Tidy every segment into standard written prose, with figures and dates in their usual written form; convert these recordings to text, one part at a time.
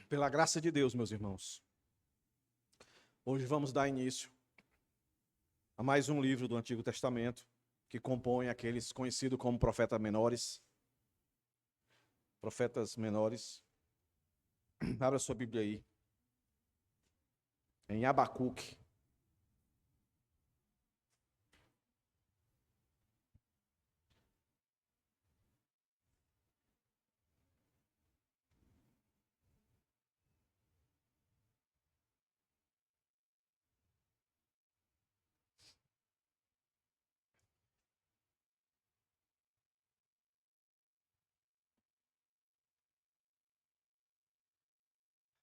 Pela graça de Deus, meus irmãos, hoje vamos dar início a mais um livro do Antigo Testamento que compõe aqueles conhecidos como profetas menores. Profetas menores. Abra sua Bíblia aí, em Abacuque.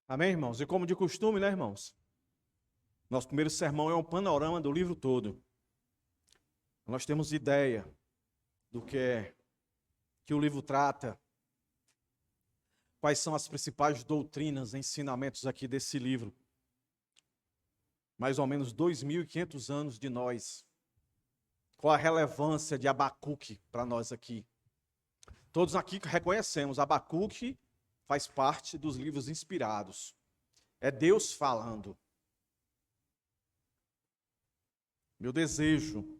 Amém, irmãos? E como de costume, né, irmãos? Nosso primeiro sermão é um panorama do livro todo. Nós temos ideia do que é que o livro trata, quais são as principais doutrinas, ensinamentos aqui desse livro. Mais ou menos 2.500 anos de nós. Qual a relevância de Abacuque para nós aqui? Todos aqui reconhecemos, Abacuque faz parte dos livros inspirados. É Deus falando. Meu desejo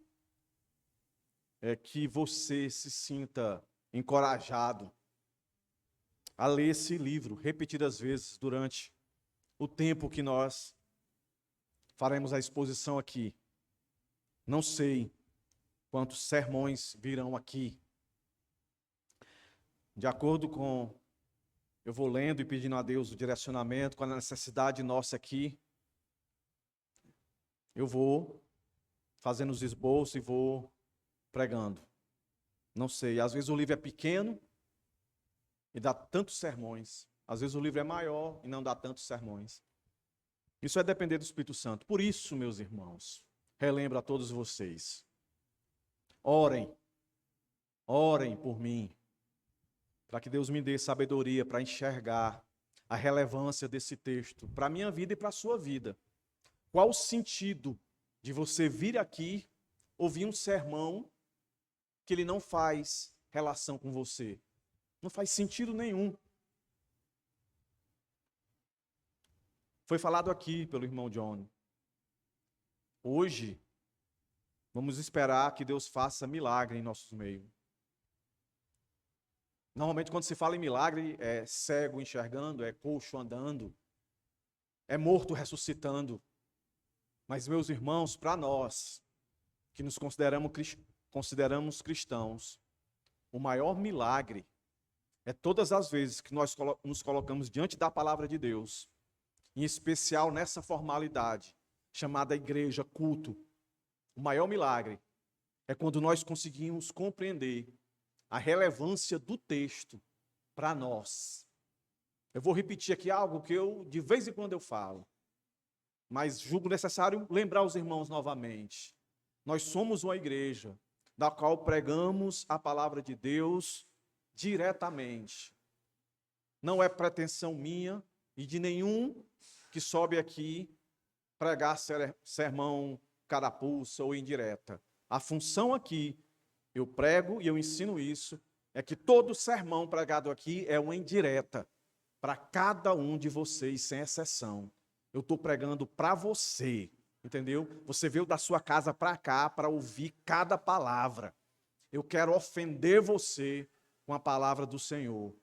é que você se sinta encorajado a ler esse livro repetidas vezes durante o tempo que nós faremos a exposição aqui. Não sei quantos sermões virão aqui. De acordo com, eu vou lendo e pedindo a Deus o direcionamento, com a necessidade nossa aqui, eu vou fazendo os esboços e vou pregando. Não sei, às vezes o livro é pequeno e dá tantos sermões. Às vezes o livro é maior e não dá tantos sermões. Isso é depender do Espírito Santo. Por isso, meus irmãos, relembro a todos vocês. Orem por mim, para que Deus me dê sabedoria para enxergar a relevância desse texto para a minha vida e para a sua vida. Qual o sentido de você vir aqui, ouvir um sermão que ele não faz relação com você? Não faz sentido nenhum. Foi falado aqui pelo irmão John. Hoje, vamos esperar que Deus faça milagre em nossos meios. Normalmente, quando se fala em milagre, é cego enxergando, é coxo andando, é morto ressuscitando. Mas, meus irmãos, para nós, que nos consideramos cristãos, o maior milagre é todas as vezes que nós nos colocamos diante da palavra de Deus, em especial nessa formalidade, chamada igreja, culto. O maior milagre é quando nós conseguimos compreender a relevância do texto para nós. Eu vou repetir aqui algo que de vez em quando eu falo, mas julgo necessário lembrar os irmãos novamente. Nós somos uma igreja da qual pregamos a palavra de Deus diretamente. Não é pretensão minha e de nenhum que sobe aqui pregar sermão carapuça ou indireta. A função aqui, eu prego e eu ensino isso, é que todo sermão pregado aqui é uma indireta para cada um de vocês, sem exceção. Eu estou pregando para você, entendeu? Você veio da sua casa para cá para ouvir cada palavra. Eu quero ofender você com a palavra do Senhor,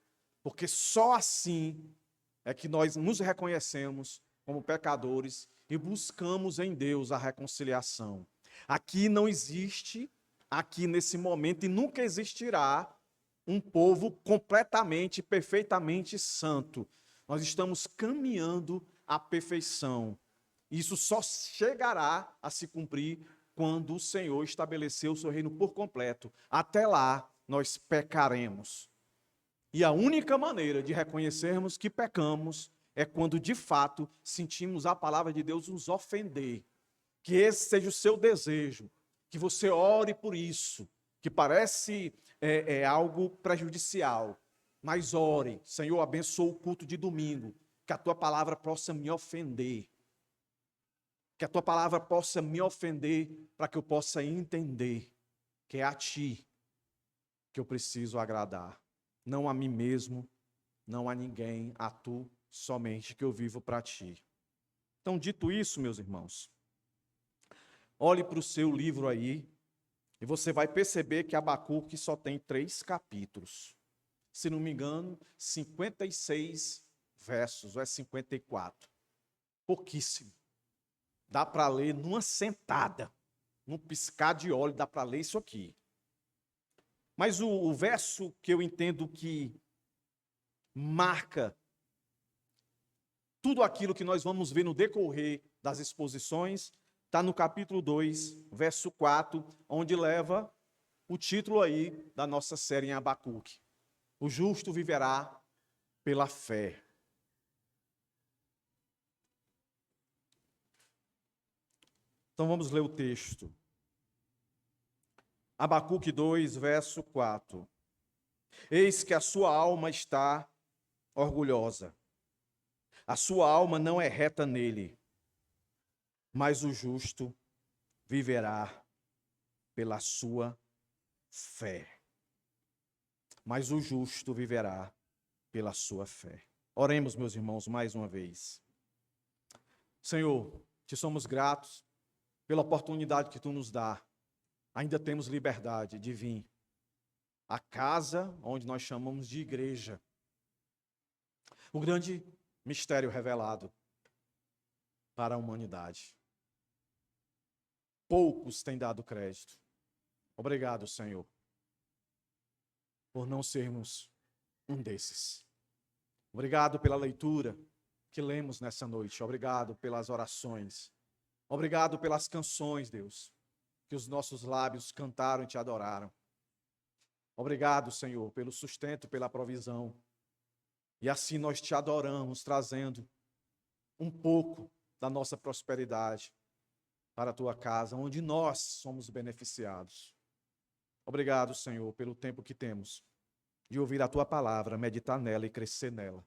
porque só assim é que nós nos reconhecemos como pecadores e buscamos em Deus a reconciliação. Aqui não existe, aqui nesse momento, e nunca existirá um povo completamente, perfeitamente santo. Nós estamos caminhando à perfeição. Isso só chegará a se cumprir quando o Senhor estabeleceu o seu reino por completo. Até lá, nós pecaremos. E a única maneira de reconhecermos que pecamos é quando, de fato, sentimos a palavra de Deus nos ofender. Que esse seja o seu desejo, que você ore por isso, que parece algo prejudicial, mas ore. Senhor, abençoa o culto de domingo, que a tua palavra possa me ofender. Que a tua palavra possa me ofender, para que eu possa entender que é a ti que eu preciso agradar, não a mim mesmo, não há ninguém a tu somente, que eu vivo para ti. Então, dito isso, meus irmãos, olhe para o seu livro aí e você vai perceber que Abacuque só tem 3 capítulos. Se não me engano, 56 versos, ou é 54. Pouquíssimo. Dá para ler numa sentada, num piscar de olho, dá para ler isso aqui. Mas o verso que eu entendo que marca tudo aquilo que nós vamos ver no decorrer das exposições, está no capítulo 2, verso 4, onde leva o título aí da nossa série em Abacuque. O justo viverá pela fé. Então vamos ler o texto. Abacuque 2, verso 4. Eis que a sua alma está orgulhosa. A sua alma não é reta nele, mas o justo viverá pela sua fé. Mas o justo viverá pela sua fé. Oremos, meus irmãos, mais uma vez. Senhor, te somos gratos pela oportunidade que tu nos dá. Ainda temos liberdade de vir à casa onde nós chamamos de igreja. O grande mistério revelado para a humanidade. Poucos têm dado crédito. Obrigado, Senhor, por não sermos um desses. Obrigado pela leitura que lemos nessa noite. Obrigado pelas orações. Obrigado pelas canções, Deus, que os nossos lábios cantaram e te adoraram. Obrigado, Senhor, pelo sustento, pela provisão. E assim nós te adoramos, trazendo um pouco da nossa prosperidade para a tua casa, onde nós somos beneficiados. Obrigado, Senhor, pelo tempo que temos de ouvir a tua palavra, meditar nela e crescer nela,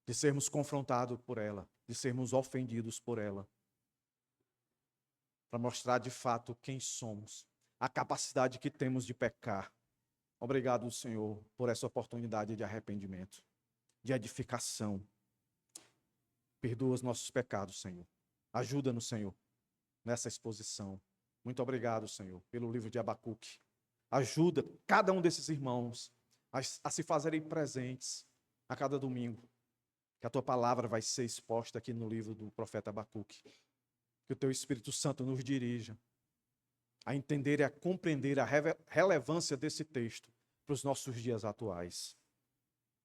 de sermos confrontados por ela, de sermos ofendidos por ela, para mostrar de fato quem somos, a capacidade que temos de pecar. Obrigado, Senhor, por essa oportunidade de arrependimento, de edificação. Perdoa os nossos pecados, Senhor. Ajuda-nos, Senhor, nessa exposição. Muito obrigado, Senhor, pelo livro de Abacuque. Ajuda cada um desses irmãos a se fazerem presentes a cada domingo, que a tua palavra vai ser exposta aqui no livro do profeta Abacuque. Que o teu Espírito Santo nos dirija a entender e a compreender a relevância desse texto para os nossos dias atuais.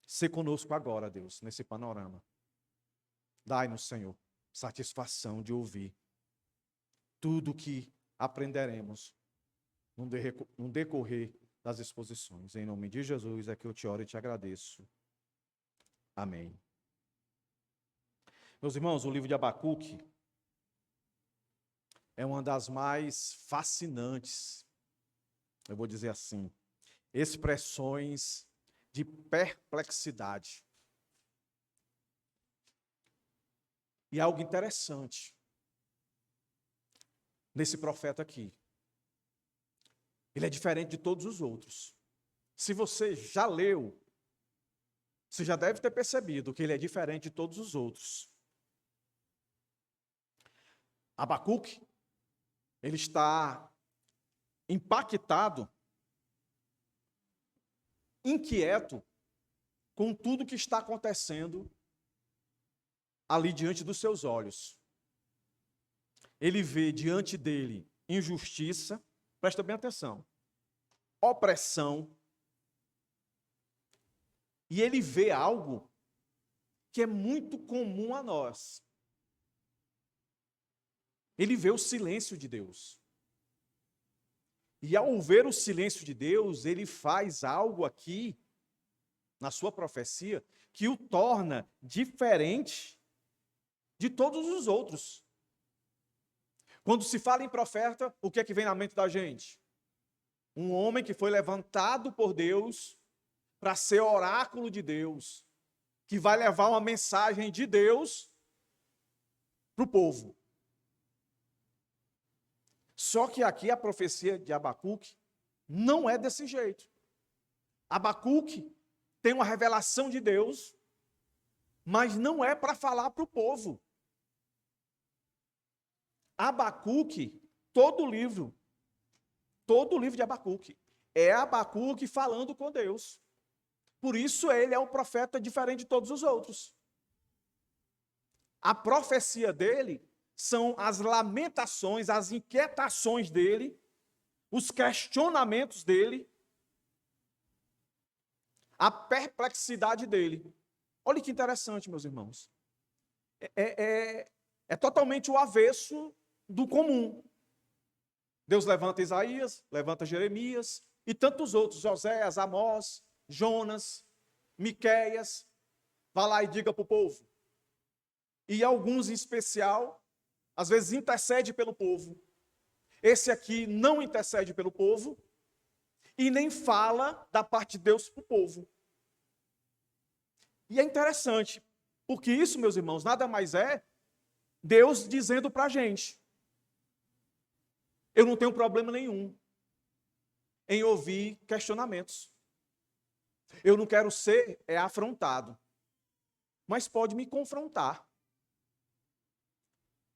Sê conosco agora, Deus, nesse panorama. Dai-nos, Senhor, satisfação de ouvir tudo o que aprenderemos no decorrer das exposições. Em nome de Jesus é que eu te oro e te agradeço. Amém. Meus irmãos, o livro de Abacuque é uma das mais fascinantes, eu vou dizer assim, expressões de perplexidade. E algo interessante nesse profeta aqui. Ele é diferente de todos os outros. Se você já leu, você já deve ter percebido que ele é diferente de todos os outros. Abacuque, ele está impactado, inquieto com tudo que está acontecendo ali diante dos seus olhos. Ele vê diante dele injustiça, presta bem atenção, opressão, e ele vê algo que é muito comum a nós. Ele vê o silêncio de Deus. E ao ver o silêncio de Deus, ele faz algo aqui, na sua profecia, que o torna diferente de todos os outros. Quando se fala em profeta, o que é que vem na mente da gente? Um homem que foi levantado por Deus para ser oráculo de Deus, que vai levar uma mensagem de Deus para o povo. Só que aqui a profecia de Abacuque não é desse jeito. Abacuque tem uma revelação de Deus, mas não é para falar para o povo. Abacuque, todo o livro de Abacuque, é Abacuque falando com Deus. Por isso ele é um profeta diferente de todos os outros. A profecia dele são as lamentações, as inquietações dele, os questionamentos dele, a perplexidade dele. Olha que interessante, meus irmãos. É totalmente o avesso do comum. Deus levanta Isaías, levanta Jeremias e tantos outros, Oséias, Amós, Jonas, Miqueias, vá lá e diga para o povo. E alguns em especial, às vezes intercede pelo povo. Esse aqui não intercede pelo povo e nem fala da parte de Deus para o povo. E é interessante, porque isso, meus irmãos, nada mais é Deus dizendo para a gente: eu não tenho problema nenhum em ouvir questionamentos. Eu não quero ser afrontado, mas pode me confrontar.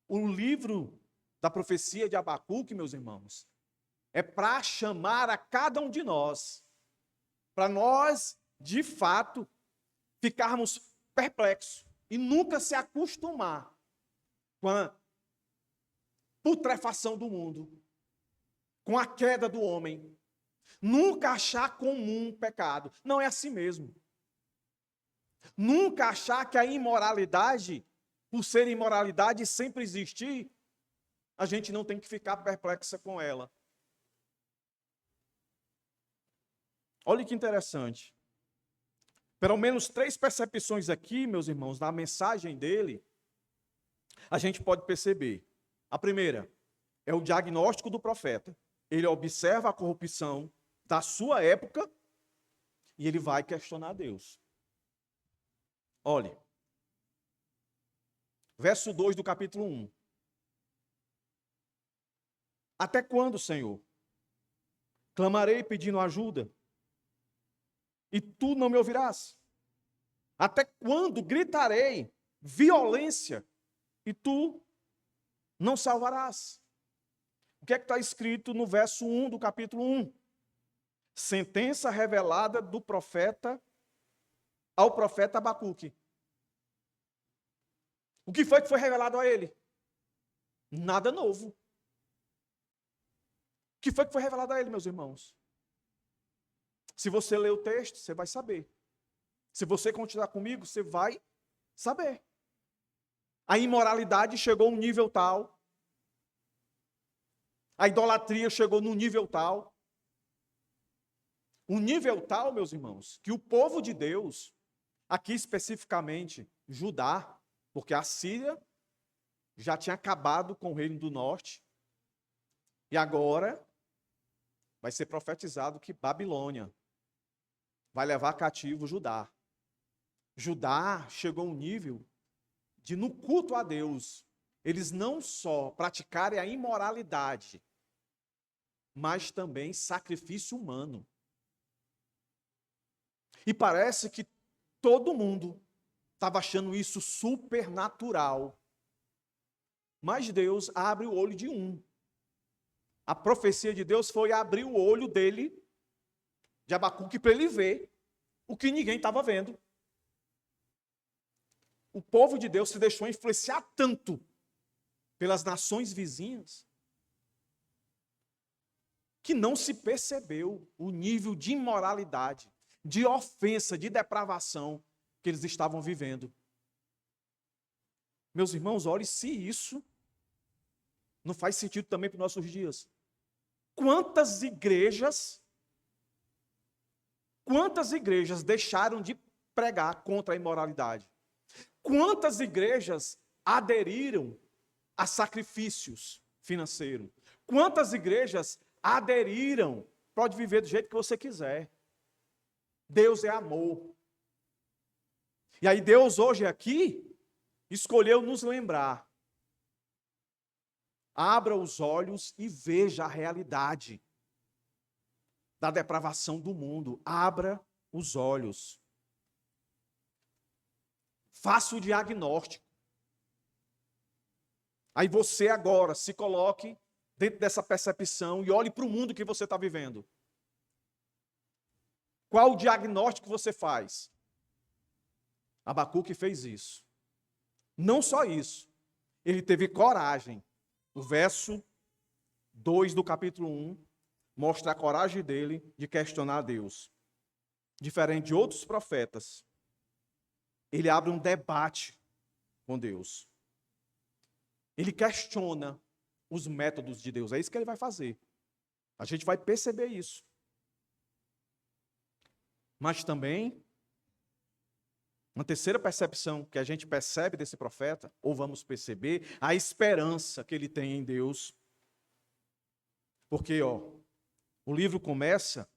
O livro da profecia de Abacuque, meus irmãos, é para chamar a cada um de nós, para nós, de fato, ficarmos perplexos e nunca se acostumar com a putrefação do mundo, com a queda do homem. Nunca achar comum o pecado. Não é assim mesmo. Nunca achar que a imoralidade, por ser imoralidade e sempre existir, a gente não tem que ficar perplexa com ela. Olha que interessante. Pelo menos 3 percepções aqui, meus irmãos, na mensagem dele, a gente pode perceber. A primeira é o diagnóstico do profeta. Ele observa a corrupção da sua época e ele vai questionar Deus. Olhe, verso 2 do capítulo 1. Até quando, Senhor? Clamarei pedindo ajuda, e tu não me ouvirás? Até quando gritarei violência, e tu não salvarás? O que é que está escrito no verso 1 do capítulo 1? Sentença revelada do profeta ao profeta Abacuque. O que foi revelado a ele? Nada novo. O que foi revelado a ele, meus irmãos? Se você ler o texto, você vai saber. Se você continuar comigo, você vai saber. A imoralidade chegou a um nível tal, a idolatria chegou num nível tal, um nível tal, meus irmãos, que o povo de Deus, aqui especificamente Judá, porque a Síria já tinha acabado com o reino do norte, e agora vai ser profetizado que Babilônia vai levar cativo Judá. Judá chegou a um nível de, no culto a Deus, eles não só praticarem a imoralidade, mas também sacrifício humano. E parece que todo mundo estava achando isso supernatural. Mas Deus abre o olho de um. A profecia de Deus foi abrir o olho dele, de Abacuque, para ele ver o que ninguém estava vendo. O povo de Deus se deixou influenciar tanto pelas nações vizinhas que não se percebeu o nível de imoralidade, de ofensa, de depravação que eles estavam vivendo. Meus irmãos, olhe se isso não faz sentido também para os nossos dias. Quantas igrejas deixaram de pregar contra a imoralidade? Quantas igrejas aderiram a sacrifícios financeiros? Quantas igrejas aderiram? Pode viver do jeito que você quiser. Deus é amor. E aí Deus hoje aqui escolheu nos lembrar. Abra os olhos e veja a realidade da depravação do mundo. Abra os olhos. Faça o diagnóstico. Aí você agora se coloque dentro dessa percepção e olhe para o mundo que você está vivendo. Qual o diagnóstico que você faz? Abacuque fez isso. Não só isso, ele teve coragem. O verso 2 do capítulo 1 mostra a coragem dele de questionar a Deus. Diferente de outros profetas, ele abre um debate com Deus. Ele questiona os métodos de Deus. É isso que ele vai fazer. A gente vai perceber isso. Mas também, uma terceira percepção que a gente percebe desse profeta, ou vamos perceber, a esperança que ele tem em Deus. Porque, o livro começa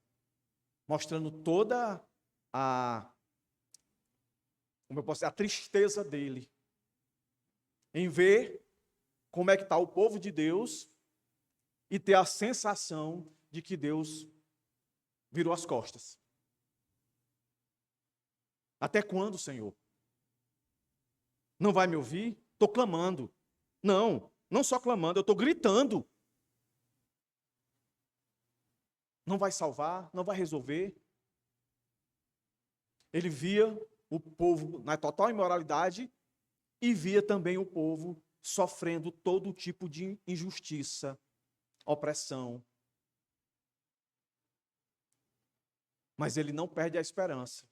mostrando toda como eu posso dizer, a tristeza dele em ver como é que está o povo de Deus e ter a sensação de que Deus virou as costas. Até quando, Senhor? Não vai me ouvir? Estou clamando. Não só clamando, eu estou gritando. Não vai salvar, não vai resolver. Ele via o povo na total imoralidade e via também o povo sofrendo todo tipo de injustiça, opressão. Mas ele não perde a esperança.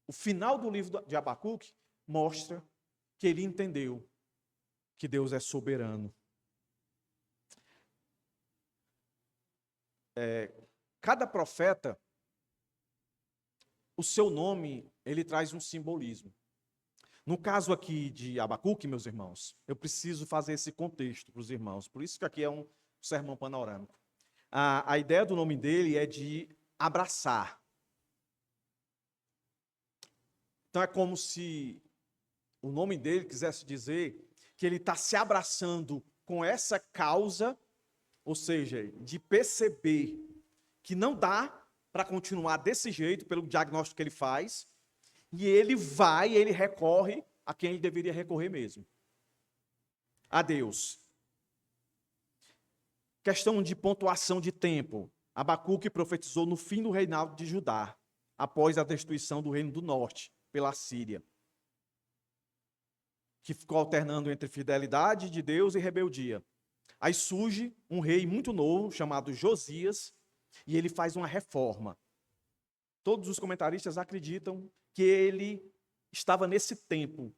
O final do livro de Abacuque mostra que ele entendeu que Deus é soberano. Cada profeta, o seu nome, ele traz um simbolismo. No caso aqui de Abacuque, meus irmãos, eu preciso fazer esse contexto para os irmãos. Por isso que aqui é um sermão panorâmico. A ideia do nome dele é de abraçar. Então é como se o nome dele quisesse dizer que ele está se abraçando com essa causa, ou seja, de perceber que não dá para continuar desse jeito, pelo diagnóstico que ele faz, e ele recorre a quem ele deveria recorrer mesmo. A Deus. Questão de pontuação de tempo. Abacuque profetizou no fim do reinado de Judá, após a destruição do reino do norte pela Síria, que ficou alternando entre fidelidade de Deus e rebeldia. Aí surge um rei muito novo, chamado Josias, e ele faz uma reforma. Todos os comentaristas acreditam que ele estava nesse tempo,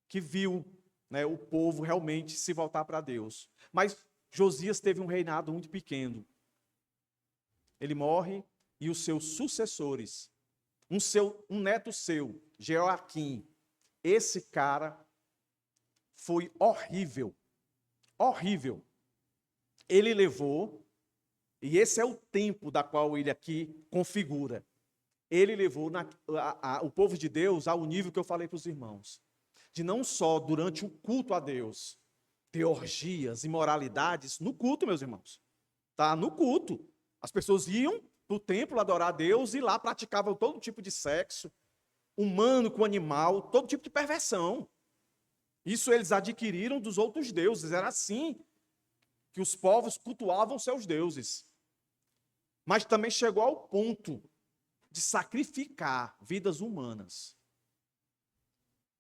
que viu, o povo realmente se voltar para Deus. Mas Josias teve um reinado muito pequeno. Ele morre e os seus sucessores, um neto seu, Jeoaquim, esse cara foi horrível. Horrível. Ele levou, e esse é o tempo da qual ele aqui configura. Ele levou o povo de Deus ao nível que eu falei para os irmãos. De não só durante o culto a Deus, ter orgias, imoralidades, no culto, meus irmãos. Tá? No culto. As pessoas iam para o templo adorar a Deus e lá praticavam todo tipo de sexo, humano com animal, todo tipo de perversão. Isso eles adquiriram dos outros deuses. Era assim que os povos cultuavam seus deuses. Mas também chegou ao ponto de sacrificar vidas humanas.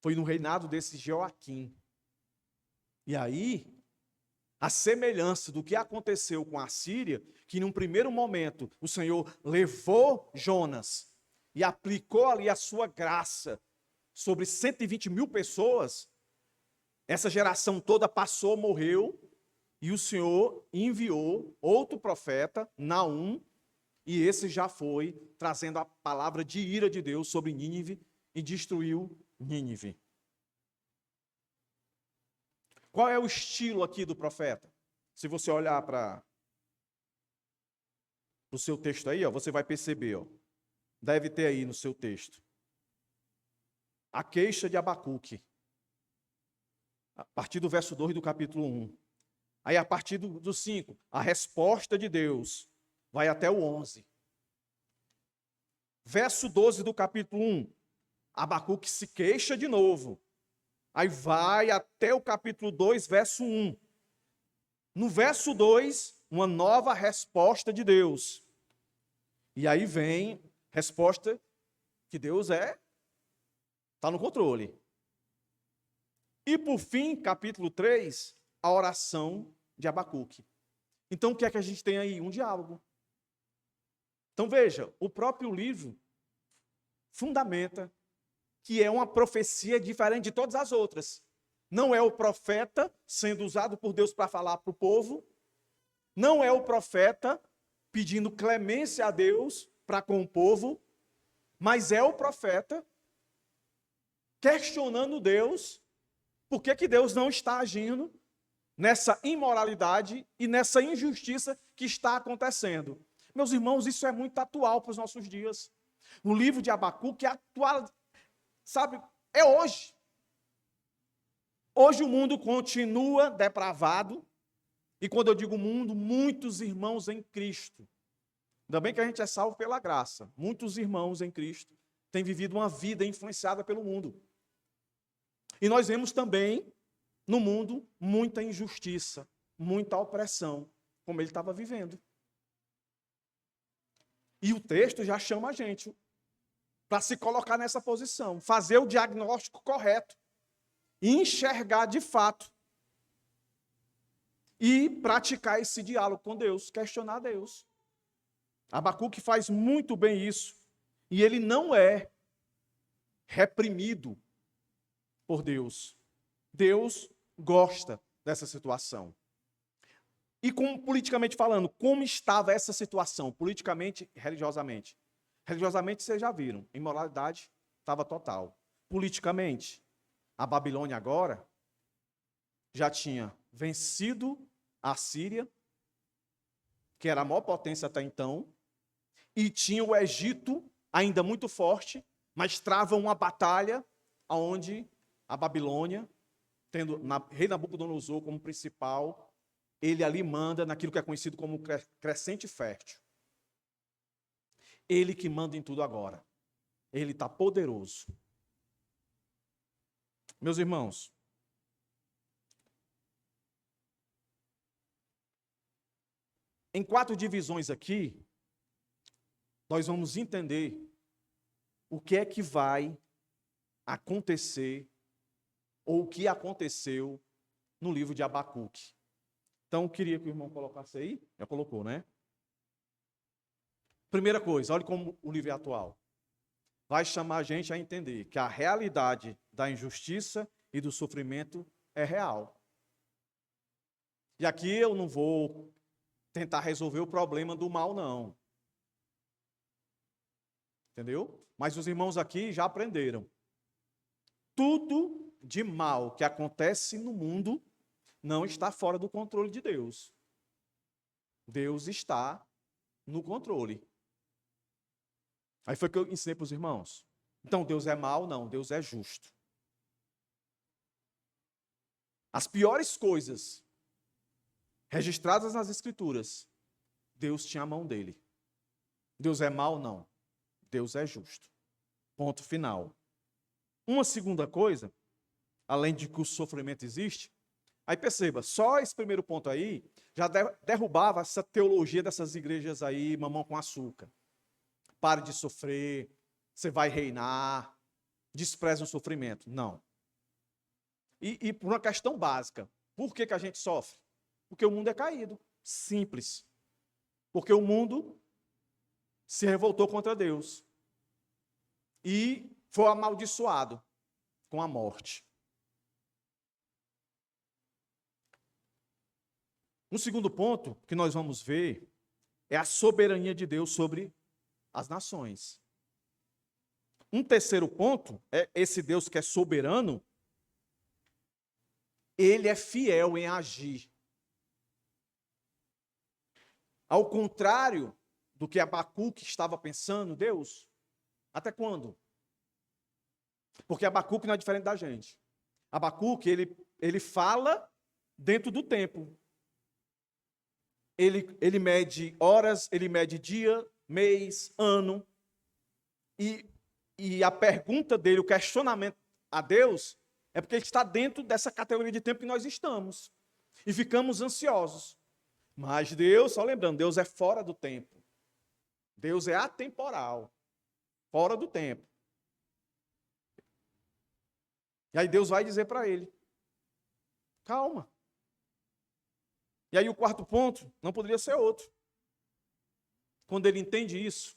Foi no reinado desse Jeoaquim. E aí, a semelhança do que aconteceu com a Síria, que num primeiro momento o Senhor levou Jonas e aplicou ali a sua graça sobre 120 mil pessoas, essa geração toda passou, morreu, e o Senhor enviou outro profeta, Naum, e esse já foi trazendo a palavra de ira de Deus sobre Nínive e destruiu Nínive. Qual é o estilo aqui do profeta? Se você olhar para o seu texto aí, você vai perceber, deve ter aí no seu texto, a queixa de Abacuque, a partir do verso 2 do capítulo 1. Aí a partir do 5, a resposta de Deus, vai até o 11. Verso 12 do capítulo 1, Abacuque se queixa de novo. Aí vai até o capítulo 2, verso 1. No verso 2, uma nova resposta de Deus. E aí vem resposta que Deus está no controle. E por fim, capítulo 3, a oração de Abacuque. Então o que é que a gente tem aí? Um diálogo. Então veja, o próprio livro fundamenta que é uma profecia diferente de todas as outras. Não é o profeta sendo usado por Deus para falar para o povo, não é o profeta pedindo clemência a Deus para com o povo, mas é o profeta questionando Deus por que Deus não está agindo nessa imoralidade e nessa injustiça que está acontecendo. Meus irmãos, isso é muito atual para os nossos dias. O livro de Abacuque é atual, sabe, é hoje. Hoje o mundo continua depravado, e quando eu digo mundo, muitos irmãos em Cristo. Ainda bem que a gente é salvo pela graça. Muitos irmãos em Cristo têm vivido uma vida influenciada pelo mundo. E nós vemos também no mundo muita injustiça, muita opressão, como ele estava vivendo. E o texto já chama a gente para se colocar nessa posição, fazer o diagnóstico correto, enxergar de fato e praticar esse diálogo com Deus, questionar Deus. Abacuque faz muito bem isso, e ele não é reprimido por Deus. Deus gosta dessa situação. E como politicamente falando, como estava essa situação, politicamente e religiosamente? Religiosamente, vocês já viram, imoralidade estava total. Politicamente, a Babilônia agora já tinha vencido a Síria, que era a maior potência até então, e tinha o Egito ainda muito forte, mas trava uma batalha onde a Babilônia, tendo rei Nabucodonosor como principal, ele ali manda naquilo que é conhecido como crescente fértil. Ele que manda em tudo agora. Ele está poderoso. Meus irmãos, em 4 divisões aqui, nós vamos entender o que é que vai acontecer, ou o que aconteceu no livro de Abacuque. Então, eu queria que o irmão colocasse aí. Já colocou, né? Primeira coisa, olha como o livro é atual. Vai chamar a gente a entender que a realidade da injustiça e do sofrimento é real. E aqui eu não vou tentar resolver o problema do mal, não. Entendeu? Mas os irmãos aqui já aprenderam. Tudo de mal que acontece no mundo não está fora do controle de Deus. Deus está no controle. Aí foi que eu ensinei para os irmãos. Então, Deus é mau? Não, Deus é justo. As piores coisas registradas nas Escrituras, Deus tinha a mão dele. Deus é mau? Não. Deus é justo. Ponto final. Uma segunda coisa, além de que o sofrimento existe, aí perceba, só esse primeiro ponto aí já derrubava essa teologia dessas igrejas aí, mamão com açúcar. Pare de sofrer, você vai reinar, despreze o sofrimento. Não. E por uma questão básica, por que a gente sofre? Porque o mundo é caído. Simples. Porque o mundo se revoltou contra Deus. E foi amaldiçoado com a morte. Um segundo ponto que nós vamos ver é a soberania de Deus sobre as nações. Um terceiro ponto é esse Deus que é soberano, ele é fiel em agir. Ao contrário do que Abacuque estava pensando, Deus, até quando? Porque Abacuque não é diferente da gente. Abacuque, ele fala dentro do tempo. Ele mede horas, ele mede dia, mês, ano. E E a pergunta dele, o questionamento a Deus, é porque ele está dentro dessa categoria de tempo que nós estamos. E ficamos ansiosos. Mas Deus, só lembrando, Deus é fora do tempo. Deus é atemporal, fora do tempo. E aí Deus vai dizer para ele, calma. E aí o quarto ponto não poderia ser outro. Quando ele entende isso,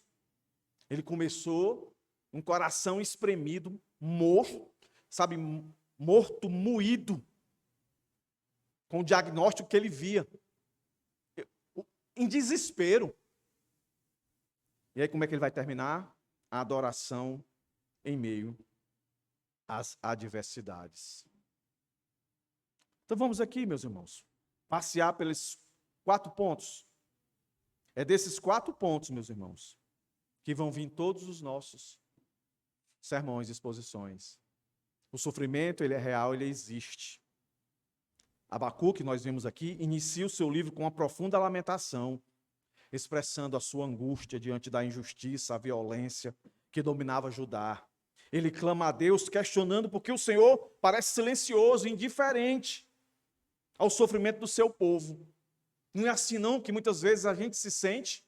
ele começou um coração espremido, morto, sabe, morto, moído, com o diagnóstico que ele via, em desespero. E aí como é que ele vai terminar? A adoração em meio às adversidades. Então vamos aqui, meus irmãos, passear pelos 4 pontos. É desses 4 pontos, meus irmãos, que vão vir todos os nossos sermões e exposições. O sofrimento, ele é real, ele existe. Abacuque, nós vimos aqui, inicia o seu livro com uma profunda lamentação, expressando a sua angústia diante da injustiça, a violência que dominava Judá. Ele clama a Deus, questionando porque o Senhor parece silencioso, indiferente ao sofrimento do seu povo. Não é assim não que muitas vezes a gente se sente?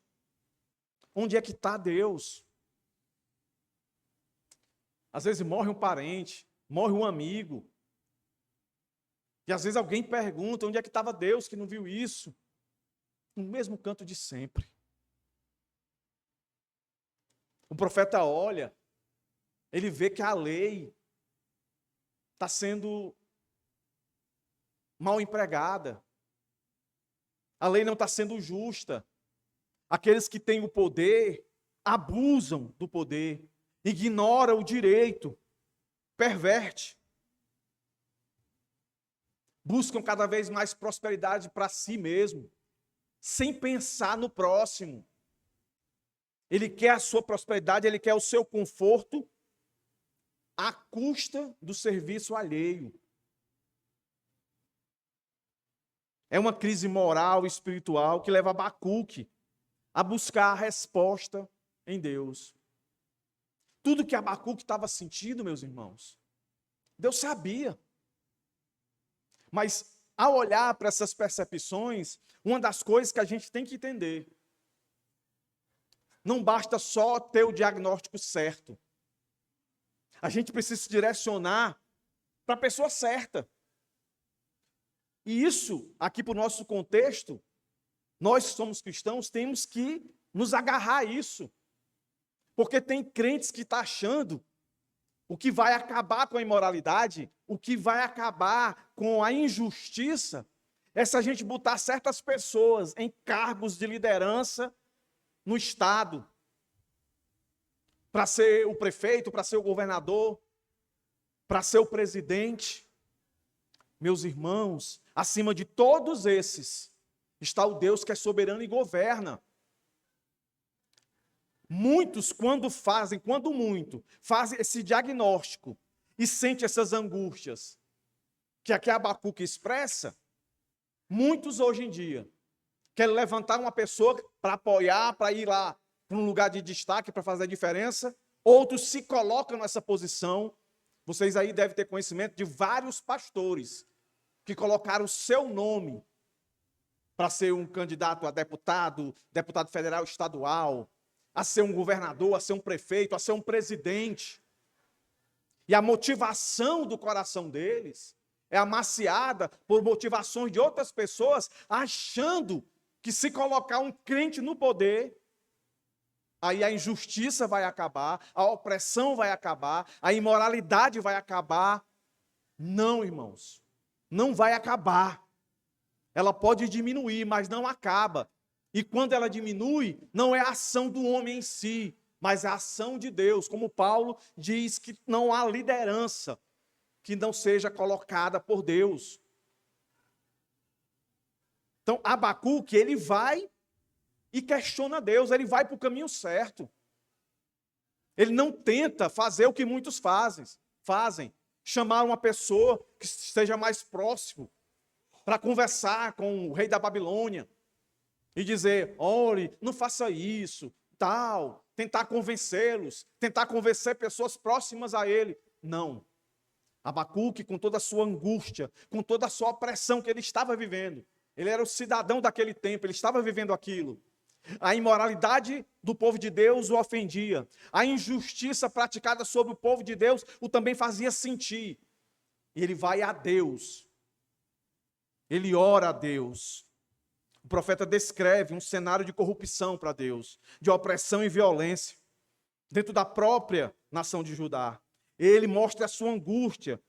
Onde é que está Deus? Às vezes morre um parente, morre um amigo. E às vezes alguém pergunta, onde é que estava Deus que não viu isso? No mesmo canto de sempre. O profeta olha, ele vê que a lei está sendo mal empregada. A lei não está sendo justa. Aqueles que têm o poder abusam do poder, ignoram o direito, perverte. Buscam cada vez mais prosperidade para si mesmo, sem pensar no próximo. Ele quer a sua prosperidade, ele quer o seu conforto à custa do serviço alheio. É uma crise moral e espiritual que leva Abacuque a buscar a resposta em Deus. Tudo que Abacuque estava sentindo, meus irmãos, Deus sabia. Mas, ao olhar para essas percepções, uma das coisas que a gente tem que entender, não basta só ter o diagnóstico certo. A gente precisa se direcionar para a pessoa certa. E isso, aqui para o nosso contexto, nós que somos cristãos, temos que nos agarrar a isso. Porque tem crentes que estão achando o que vai acabar com a imoralidade, o que vai acabar com a injustiça, é se a gente botar certas pessoas em cargos de liderança no Estado, para ser o prefeito, para ser o governador, para ser o presidente. Meus irmãos, acima de todos esses, está o Deus que é soberano e governa. Muitos, quando fazem esse diagnóstico e sentem essas angústias, que aqui Abacuque expressa, muitos hoje em dia querem levantar uma pessoa para apoiar, para ir lá para um lugar de destaque, para fazer a diferença. Outros se colocam nessa posição. Vocês aí devem ter conhecimento de vários pastores que colocaram o seu nome para ser um candidato a deputado, deputado federal, estadual, a ser um governador, a ser um prefeito, a ser um presidente. E a motivação do coração deles é amaciada por motivações de outras pessoas, achando que se colocar um crente no poder, aí a injustiça vai acabar, a opressão vai acabar, a imoralidade vai acabar. Não, irmãos, não vai acabar. Ela pode diminuir, mas não acaba. E quando ela diminui, não é a ação do homem em si, mas a ação de Deus. Como Paulo diz que não há liderança que não seja colocada por Deus. Então, Abacuque, ele vai e questiona Deus, ele vai para o caminho certo. Ele não tenta fazer o que muitos fazem. Chamar uma pessoa que esteja mais próximo para conversar com o rei da Babilônia e dizer, olhe, não faça isso, tal. tentar convencê-los, tentar convencer pessoas próximas a ele. Não. Abacuque, com toda a sua angústia, com toda a sua opressão que ele estava vivendo, ele era o cidadão daquele tempo, ele estava vivendo aquilo. A imoralidade do povo de Deus o ofendia. A injustiça praticada sobre o povo de Deus o também fazia sentir. E ele vai a Deus. Ele ora a Deus. O profeta descreve um cenário de corrupção para Deus, de opressão e violência, dentro da própria nação de Judá. Ele mostra a sua angústia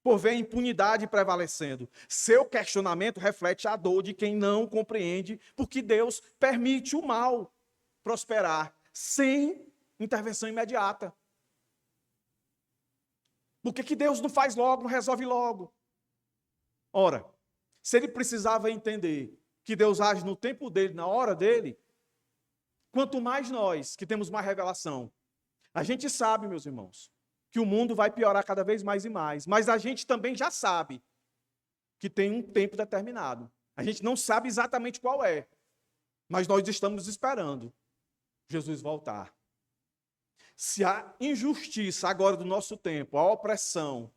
por ver a impunidade prevalecendo. Seu questionamento reflete a dor de quem não compreende porque Deus permite o mal prosperar sem intervenção imediata. Por que Deus não faz logo, não resolve logo? Ora, se ele precisava entender que Deus age no tempo dele, na hora dele, quanto mais nós, que temos mais revelação, a gente sabe, meus irmãos, que o mundo vai piorar cada vez mais e mais, mas a gente também já sabe que tem um tempo determinado. A gente não sabe exatamente qual é, mas nós estamos esperando Jesus voltar. Se a injustiça agora do nosso tempo, a opressão,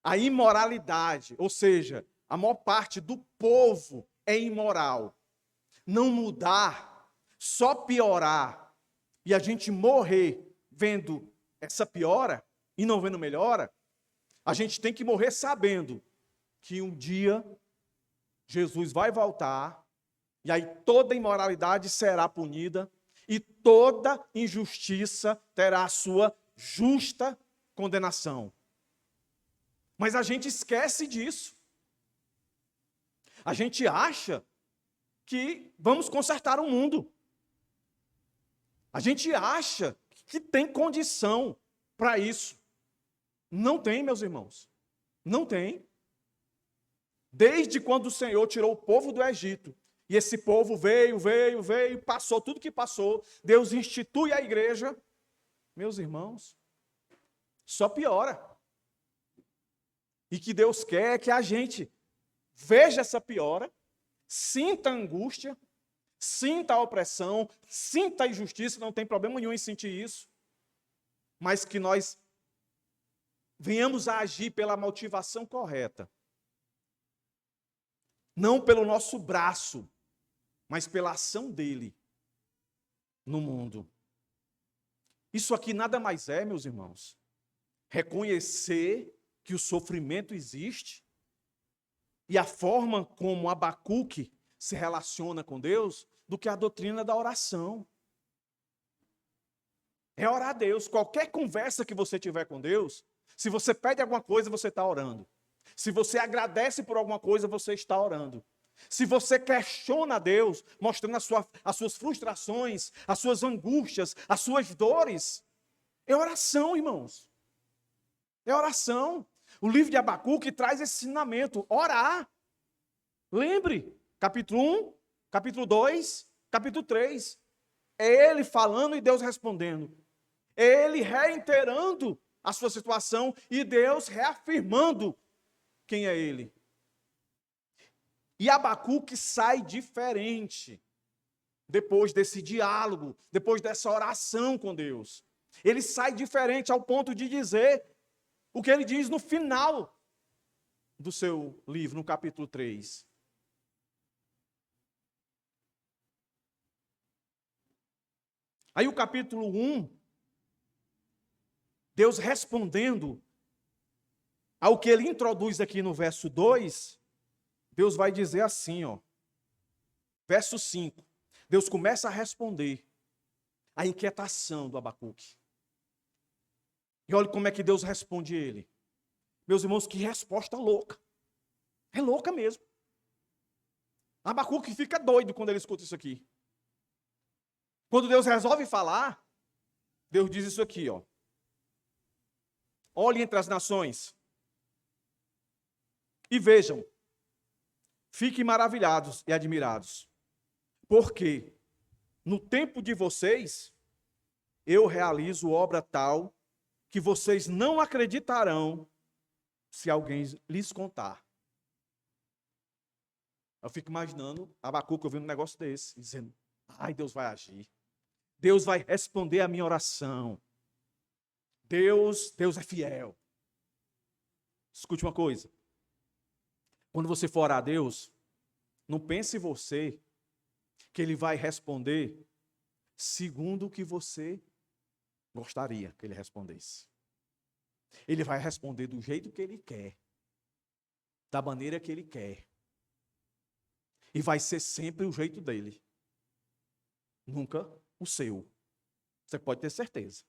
a imoralidade, ou seja, a maior parte do povo é imoral, não mudar, só piorar, e a gente morrer vendo essa piora e não vendo melhora, a gente tem que morrer sabendo que um dia Jesus vai voltar, e aí toda imoralidade será punida, e toda injustiça terá a sua justa condenação. Mas a gente esquece disso. A gente acha que vamos consertar o mundo. A gente acha que tem condição para isso. Não tem, meus irmãos. Não tem. Desde quando o Senhor tirou o povo do Egito, e esse povo veio, passou tudo que passou, Deus institui a igreja, meus irmãos, só piora. E que Deus quer que a gente veja essa piora, sinta a angústia, sinta a opressão, sinta a injustiça, não tem problema nenhum em sentir isso, mas que nós venhamos a agir pela motivação correta. Não pelo nosso braço, mas pela ação dele no mundo. Isso aqui nada mais é, meus irmãos, reconhecer que o sofrimento existe e a forma como Abacuque se relaciona com Deus do que a doutrina da oração. É orar a Deus. Qualquer conversa que você tiver com Deus, se você pede alguma coisa, você está orando. Se você agradece por alguma coisa, você está orando. Se você questiona a Deus, mostrando as suas frustrações, as suas angústias, as suas dores, é oração, irmãos. É oração. O livro de Abacuque traz esse ensinamento, orar. Lembre, capítulo 1, capítulo 2, capítulo 3. É ele falando e Deus respondendo. É ele reiterando a sua situação e Deus reafirmando quem é ele. E Abacuque sai diferente depois desse diálogo, depois dessa oração com Deus. Ele sai diferente ao ponto de dizer o que ele diz no final do seu livro, no capítulo 3. Aí o capítulo 1, Deus respondendo ao que ele introduz aqui no verso 2, Deus vai dizer assim, ó. Verso 5. Deus começa a responder a inquietação do Abacuque. E olha como é que Deus responde ele. Meus irmãos, que resposta louca. É louca mesmo. Abacuque fica doido quando ele escuta isso aqui. Quando Deus resolve falar, Deus diz isso aqui, ó. Olhem entre as nações e vejam, fiquem maravilhados e admirados, porque no tempo de vocês eu realizo obra tal que vocês não acreditarão se alguém lhes contar. Eu fico imaginando Abacuque ouvindo um negócio desse, dizendo, ai, Deus vai agir. Deus vai responder a minha oração. Deus é fiel. Escute uma coisa. Quando você for orar a Deus, não pense em você que Ele vai responder segundo o que você gostaria que Ele respondesse. Ele vai responder do jeito que Ele quer, da maneira que Ele quer. E vai ser sempre o jeito dele. Nunca o seu. Você pode ter certeza.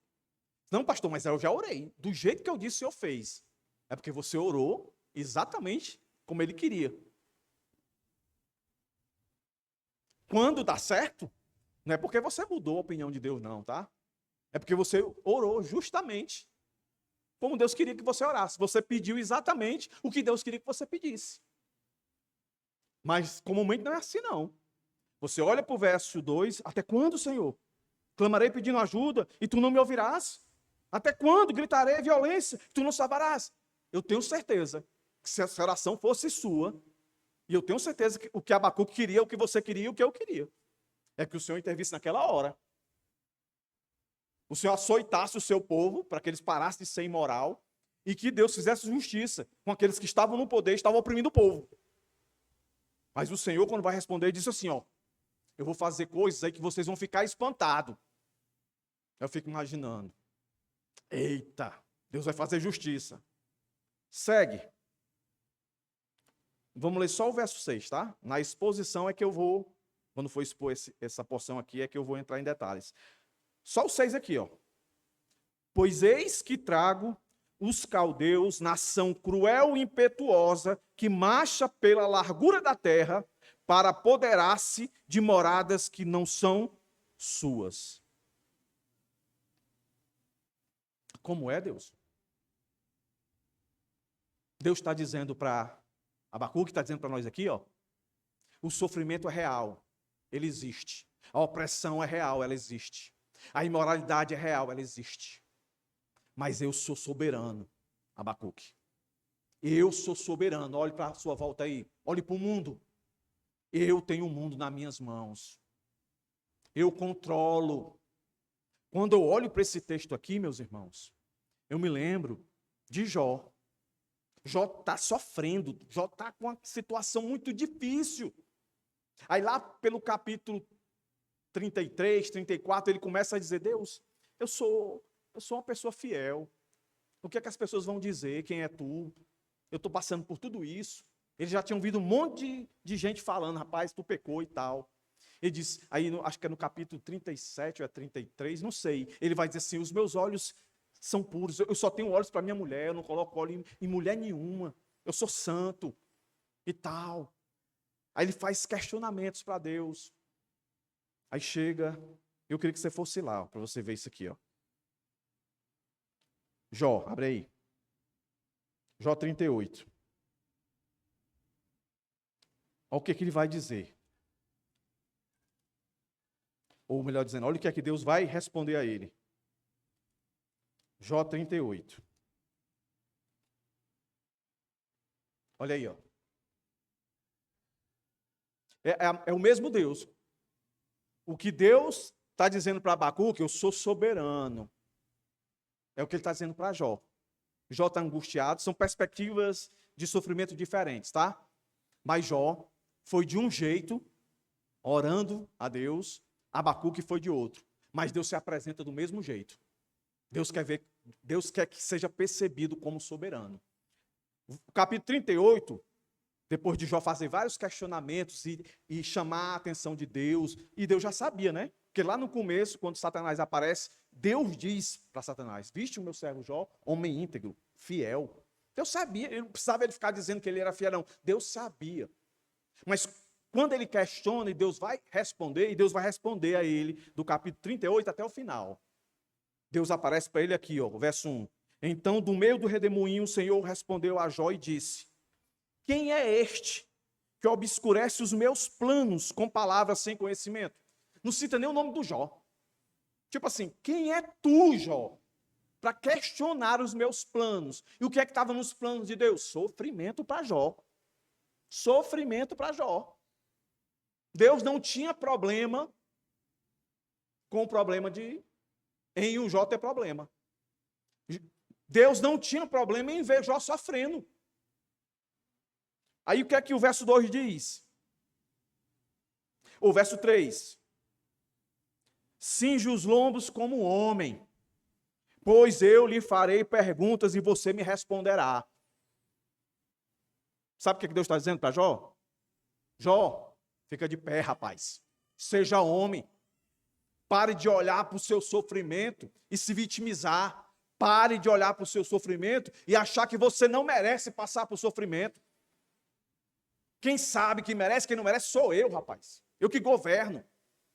Não, pastor, mas eu já orei. Do jeito que eu disse, o senhor fez. É porque você orou exatamente como ele queria. Quando dá certo, não é porque você mudou a opinião de Deus, não, tá? É porque você orou justamente como Deus queria que você orasse. Você pediu exatamente o que Deus queria que você pedisse. Mas comumente não é assim, não. Você olha para o verso 2, até quando, Senhor? Clamarei pedindo ajuda e tu não me ouvirás? Até quando gritarei violência e tu não salvarás? Eu tenho certeza que se essa oração fosse sua, e eu tenho certeza que o que Abacuque queria, o que você queria, o que eu queria, é que o Senhor intervisse naquela hora. O Senhor açoitasse o seu povo para que eles parassem de ser imoral e que Deus fizesse justiça com aqueles que estavam no poder e estavam oprimindo o povo. Mas o Senhor, quando vai responder, disse assim, ó, eu vou fazer coisas aí que vocês vão ficar espantados. Eu fico imaginando. Eita, Deus vai fazer justiça. Segue. Vamos ler só o verso 6, tá? Na exposição é que eu vou, quando for expor essa porção aqui, é que eu vou entrar em detalhes. Só o 6 aqui, ó. Pois eis que trago os caldeus, nação cruel e impetuosa, que marcha pela largura da terra, para apoderar-se de moradas que não são suas. Como é, Deus? Deus está dizendo para Abacuque, está dizendo para nós aqui, ó, o sofrimento é real, ele existe. A opressão é real, ela existe. A imoralidade é real, ela existe. Mas eu sou soberano, Abacuque. Eu sou soberano. Olhe para a sua volta aí. Olhe para o mundo. Eu tenho o mundo nas minhas mãos. Eu controlo. Quando eu olho para esse texto aqui, meus irmãos, eu me lembro de Jó. Jó está sofrendo. Jó está com uma situação muito difícil. Aí lá pelo capítulo 33, 34, ele começa a dizer, Deus, eu sou uma pessoa fiel. O que é que as pessoas vão dizer? Quem é tu? Eu estou passando por tudo isso. Eles já tinham ouvido um monte de gente falando, rapaz, tu pecou e tal. Ele diz, aí acho que é no capítulo 37 ou é 33, não sei. Ele vai dizer assim, os meus olhos são puros, eu só tenho olhos para minha mulher, eu não coloco olho em mulher nenhuma. Eu sou santo e tal. Aí ele faz questionamentos para Deus. Aí chega, eu queria que você fosse lá, para você ver isso aqui, ó. Jó, abre aí. Jó 38. Olha o que ele vai dizer. Ou melhor dizendo, olha o que é que Deus vai responder a ele. Jó 38. Olha aí, ó. É o mesmo Deus. O que Deus está dizendo para Abacuque, eu sou soberano. É o que ele está dizendo para Jó. Jó está angustiado, são perspectivas de sofrimento diferentes, tá? Mas Jó foi de um jeito, orando a Deus, Abacuque foi de outro. Mas Deus se apresenta do mesmo jeito. Deus quer que seja percebido como soberano. O capítulo 38, depois de Jó fazer vários questionamentos e chamar a atenção de Deus, e Deus já sabia, né? Porque lá no começo, quando Satanás aparece, Deus diz para Satanás, viste o meu servo Jó, homem íntegro, fiel. Deus sabia, ele não precisava ele ficar dizendo que ele era fiel, não. Deus sabia. Mas quando ele questiona e Deus vai responder a ele, do capítulo 38 até o final. Deus aparece para ele aqui, ó, verso 1. Então, do meio do redemoinho, o Senhor respondeu a Jó e disse, quem é este que obscurece os meus planos com palavras sem conhecimento? Não cita nem o nome do Jó. Tipo assim, quem é tu, Jó, para questionar os meus planos? E o que é que estava nos planos de Deus? Sofrimento para Jó. Sofrimento para Jó. Deus não tinha problema com o problema em o Jó ter problema. Deus não tinha problema em ver Jó sofrendo. Aí o que é que o verso 2 diz? O verso 3. Cinge os lombos como um homem, pois eu lhe farei perguntas e você me responderá. Sabe o que Deus está dizendo para Jó? Jó, fica de pé, rapaz. Seja homem. Pare de olhar para o seu sofrimento e se vitimizar. Pare de olhar para o seu sofrimento e achar que você não merece passar por sofrimento. Quem sabe que merece, quem não merece sou eu, rapaz. Eu que governo.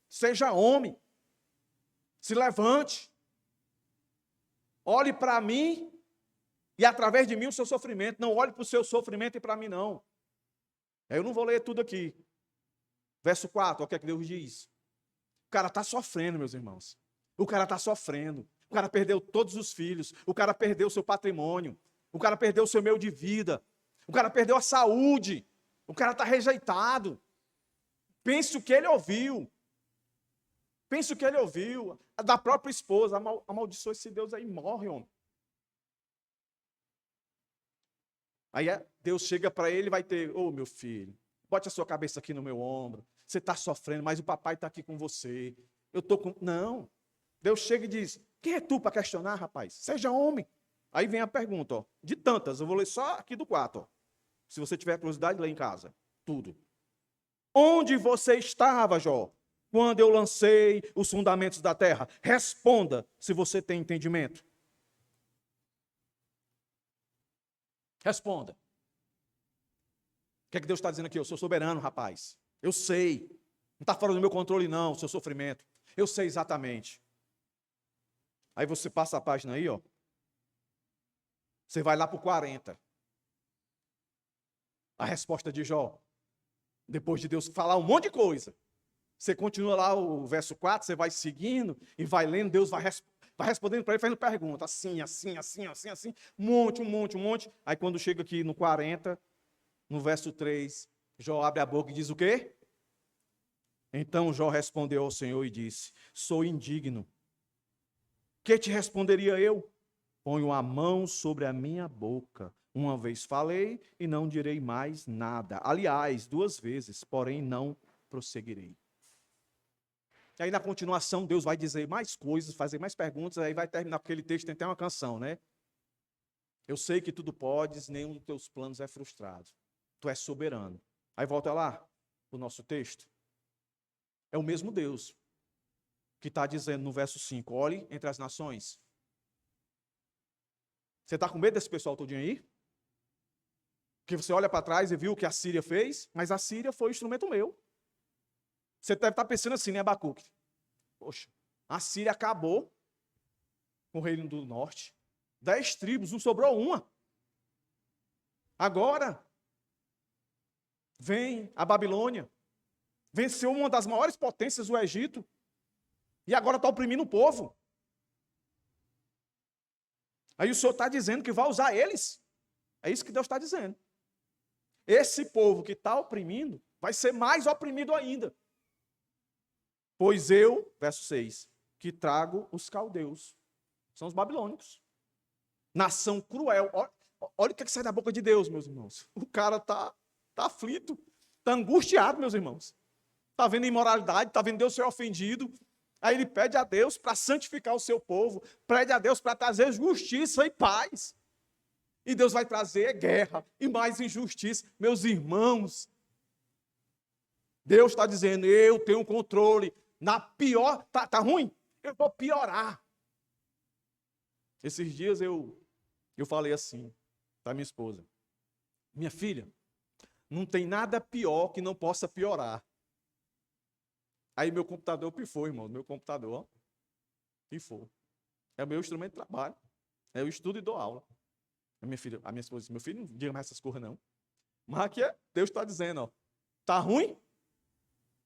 Seja homem. Se levante. Olhe para mim e através de mim o seu sofrimento. Não olhe para o seu sofrimento e para mim não. Eu não vou ler tudo aqui. Verso 4, olha o que é que Deus diz. O cara está sofrendo, meus irmãos. O cara está sofrendo. O cara perdeu todos os filhos. O cara perdeu o seu patrimônio. O cara perdeu o seu meio de vida. O cara perdeu a saúde. O cara está rejeitado. Pense o que ele ouviu. Pense o que ele ouviu. Da própria esposa. Amaldiçoa esse Deus aí, morre, homem. Aí Deus chega para ele e vai ter, meu filho, bote a sua cabeça aqui no meu ombro. Você está sofrendo, mas o papai está aqui com você. Eu estou com... Não. Deus chega e diz, quem é tu para questionar, rapaz? Seja homem. Aí vem a pergunta, ó, de tantas, eu vou ler só aqui do 4. Ó. Se você tiver curiosidade, lê em casa. Tudo. Onde você estava, Jó, quando eu lancei os fundamentos da terra? Responda, se você tem entendimento. Responda. O que é que Deus está dizendo aqui? Eu sou soberano, rapaz. Eu sei. Não está fora do meu controle, não, o seu sofrimento. Eu sei exatamente. Aí você passa a página aí, ó. Você vai lá para o 40. A resposta de Jó. Depois de Deus falar um monte de coisa. Você continua lá o verso 4, você vai seguindo e vai lendo, Deus vai respondendo para ele, fazendo pergunta. Assim. Um monte. Aí quando chega aqui no 40, no verso 3, Jó abre a boca e diz o quê? Então Jó respondeu ao Senhor e disse, sou indigno. Que te responderia eu? Ponho a mão sobre a minha boca. Uma vez falei e não direi mais nada. Aliás, 2 vezes, porém não prosseguirei. E aí na continuação Deus vai dizer mais coisas, fazer mais perguntas, aí vai terminar com aquele texto, tem até uma canção, né? Eu sei que tudo podes, nenhum dos teus planos é frustrado. Tu és soberano. Aí volta lá, o nosso texto. É o mesmo Deus que está dizendo no verso 5, olhe entre as nações. Você está com medo desse pessoal todinho aí? Porque você olha para trás e viu o que a Síria fez, mas a Síria foi instrumento meu. Você deve estar pensando assim, né, Abacuque? Poxa, a Síria acabou com o reino do norte. 10 tribos, não sobrou uma. Agora, vem a Babilônia. Venceu uma das maiores potências, o Egito. E agora está oprimindo o povo. Aí o Senhor está dizendo que vai usar eles. É isso que Deus está dizendo. Esse povo que está oprimindo, vai ser mais oprimido ainda. Pois eu, verso 6, que trago os caldeus. São os babilônicos. Nação cruel. Olha o que sai da boca de Deus, meus irmãos. O cara está aflito, está angustiado, meus irmãos. Está vendo imoralidade, está vendo Deus ser ofendido. Aí ele pede a Deus para santificar o seu povo, pede a Deus para trazer justiça e paz. E Deus vai trazer guerra e mais injustiça. Meus irmãos, Deus está dizendo, eu tenho controle. Na pior, tá ruim? Eu vou piorar. Esses dias eu falei assim para minha esposa. Minha filha, não tem nada pior que não possa piorar. Aí meu computador pifou, irmão. Meu computador, ó, pifou. É o meu instrumento de trabalho. Eu estudo e dou aula. A minha esposa disse, meu filho, não diga mais essas coisas, não. Mas aqui Deus está dizendo, ó. Tá ruim?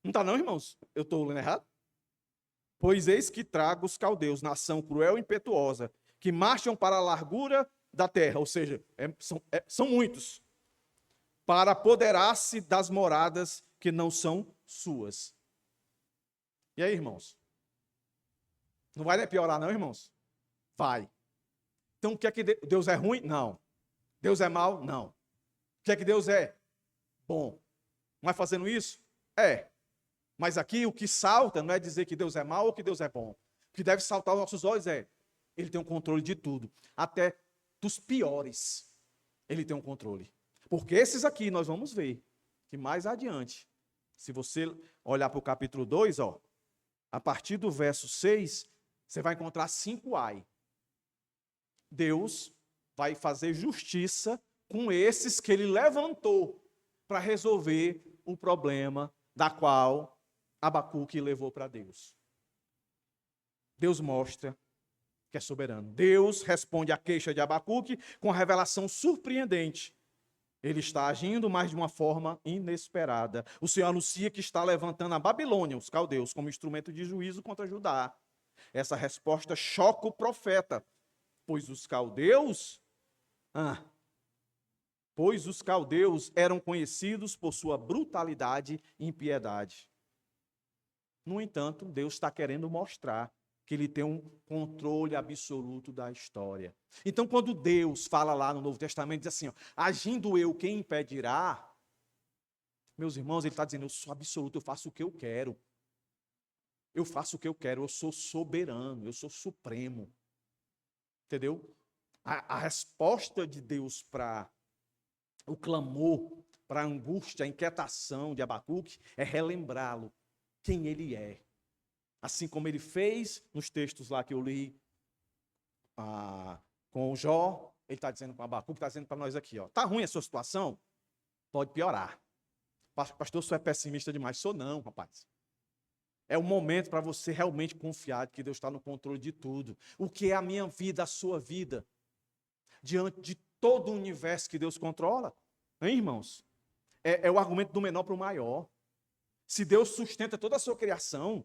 Não está não, irmãos? Eu estou lendo errado? Pois eis que trago os caldeus, nação cruel e impetuosa, que marcham para a largura da terra, ou seja, são muitos, para apoderar-se das moradas que não são suas. E aí, irmãos? Não vai piorar não, irmãos? Vai. Então, o que é que Deus é ruim? Não. Deus é mau? Não. O que é que Deus é? Bom. Não é fazendo isso? É. Mas aqui o que salta não é dizer que Deus é mau ou que Deus é bom. O que deve saltar aos nossos olhos é, ele tem um controle de tudo. Até dos piores, ele tem um controle. Porque esses aqui nós vamos ver, que mais adiante, se você olhar para o capítulo 2, ó, a partir do verso 6, você vai encontrar 5 ai. Deus vai fazer justiça com esses que ele levantou para resolver o problema da qual Abacuque levou para Deus. Deus mostra que é soberano. Deus responde à queixa de Abacuque com a revelação surpreendente. Ele está agindo, mas de uma forma inesperada. O Senhor anuncia que está levantando a Babilônia, os caldeus, como instrumento de juízo contra Judá. Essa resposta choca o profeta, pois os caldeus eram conhecidos por sua brutalidade e impiedade. No entanto, Deus está querendo mostrar que ele tem um controle absoluto da história. Então, quando Deus fala lá no Novo Testamento, diz assim, ó, agindo eu, quem impedirá? Meus irmãos, ele está dizendo, eu sou absoluto, eu faço o que eu quero. Eu faço o que eu quero, eu sou soberano, eu sou supremo. Entendeu? A resposta de Deus para o clamor, para a angústia, a inquietação de Abacuque, é relembrá-lo quem ele é. Assim como ele fez nos textos lá que eu li com o Jó, ele está dizendo com Abacuque, está dizendo para nós aqui, ó, tá ruim a sua situação? Pode piorar. Pastor, o senhor é pessimista demais. Sou não, rapaz. É o momento para você realmente confiar que Deus está no controle de tudo. O que é a minha vida, a sua vida? Diante de todo o universo que Deus controla. Hein, irmãos? É o argumento do menor para o maior. Se Deus sustenta toda a sua criação,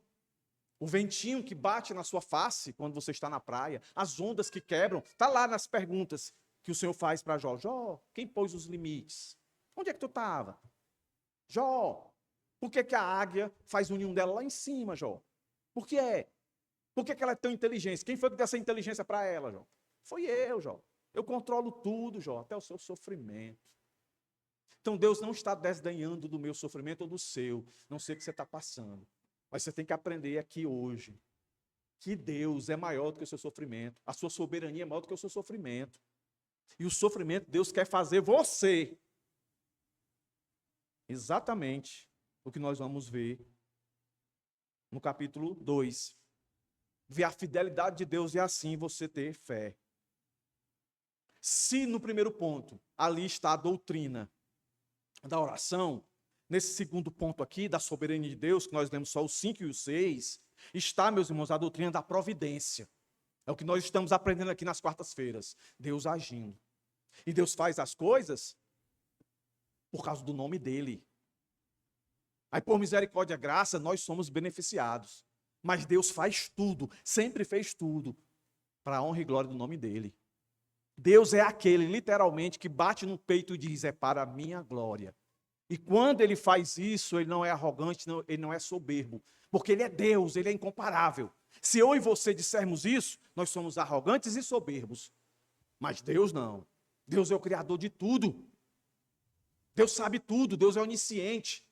o ventinho que bate na sua face quando você está na praia, as ondas que quebram, está lá nas perguntas que o Senhor faz para Jó. Jó, quem pôs os limites? Onde é que tu estava? Jó, por que a águia faz o ninho dela lá em cima, Jó? Por que é? Por que ela é tão inteligente? Quem foi que deu essa inteligência para ela, Jó? Foi eu, Jó. Eu controlo tudo, Jó, até o seu sofrimento. Então Deus não está desdenhando do meu sofrimento ou do seu. Não sei o que você está passando. Mas você tem que aprender aqui hoje que Deus é maior do que o seu sofrimento. A sua soberania é maior do que o seu sofrimento. E o sofrimento, Deus quer fazer você. Exatamente o que nós vamos ver no capítulo 2. Ver a fidelidade de Deus e assim você ter fé. Se no primeiro ponto ali está a doutrina da oração, nesse segundo ponto aqui, da soberania de Deus, que nós lemos só os 5 e os 6, está, meus irmãos, a doutrina da providência. É o que nós estamos aprendendo aqui nas quartas-feiras. Deus agindo. E Deus faz as coisas por causa do nome dele. Aí, por misericórdia e graça, nós somos beneficiados. Mas Deus faz tudo, sempre fez tudo, para a honra e glória do nome dele. Deus é aquele, literalmente, que bate no peito e diz, é para a minha glória. E quando ele faz isso, ele não é arrogante, ele não é soberbo. Porque ele é Deus, ele é incomparável. Se eu e você dissermos isso, nós somos arrogantes e soberbos. Mas Deus não. Deus é o criador de tudo. Deus sabe tudo, Deus é onisciente.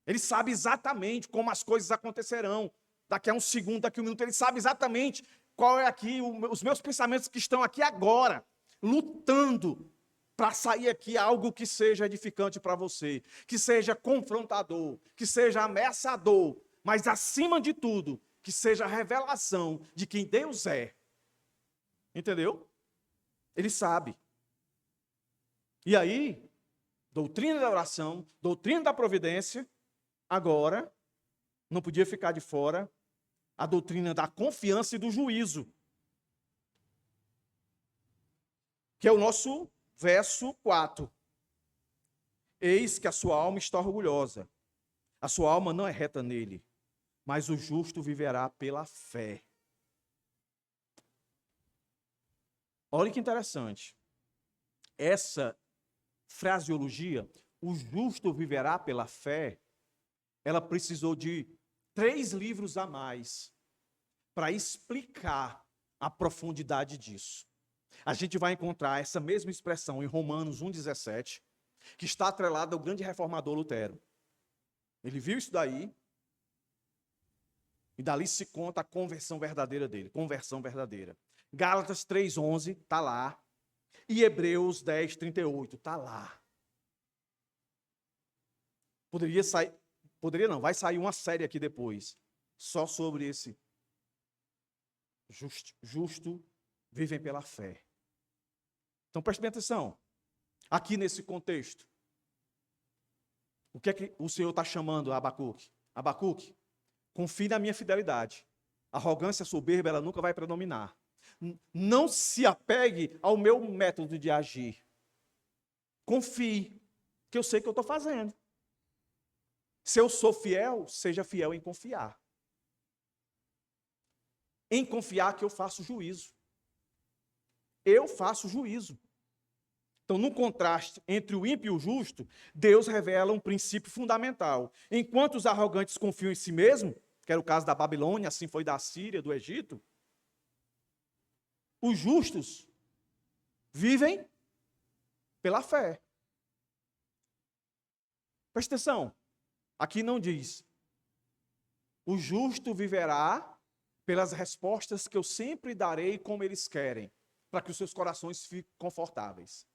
Ele sabe exatamente como as coisas acontecerão. Daqui a um segundo, daqui a um minuto, ele sabe exatamente qual é aqui os meus pensamentos que estão aqui agora, lutando para sair aqui algo que seja edificante para você, que seja confrontador, que seja ameaçador, mas acima de tudo, que seja a revelação de quem Deus é. Entendeu? Ele sabe. E aí, doutrina da oração, doutrina da providência, agora, não podia ficar de fora a doutrina da confiança e do juízo, que é o nosso verso 4. Eis que a sua alma está orgulhosa, a sua alma não é reta nele, mas o justo viverá pela fé. Olha que interessante. Essa fraseologia, o justo viverá pela fé, ela precisou de 3 livros a mais para explicar a profundidade disso. A gente vai encontrar essa mesma expressão em Romanos 1,17, que está atrelada ao grande reformador Lutero. Ele viu isso daí, e dali se conta a conversão verdadeira dele, conversão verdadeira. Gálatas 3,11 está lá, e Hebreus 10,38 está lá. Poderia não, vai sair uma série aqui depois, só sobre esse justo vivem pela fé. Então preste bem atenção, aqui nesse contexto, o que é que o Senhor está chamando a Abacuque? Abacuque, confie na minha fidelidade. A arrogância soberba, ela nunca vai predominar. Não se apegue ao meu método de agir. Confie, que eu sei o que eu estou fazendo. Se eu sou fiel, seja fiel em confiar. Em confiar que eu faço juízo. Eu faço juízo. Então, no contraste entre o ímpio e o justo, Deus revela um princípio fundamental. Enquanto os arrogantes confiam em si mesmos, que era o caso da Babilônia, assim foi da Síria, do Egito, os justos vivem pela fé. Preste atenção, aqui não diz, o justo viverá pelas respostas que eu sempre darei como eles querem, para que os seus corações fiquem confortáveis.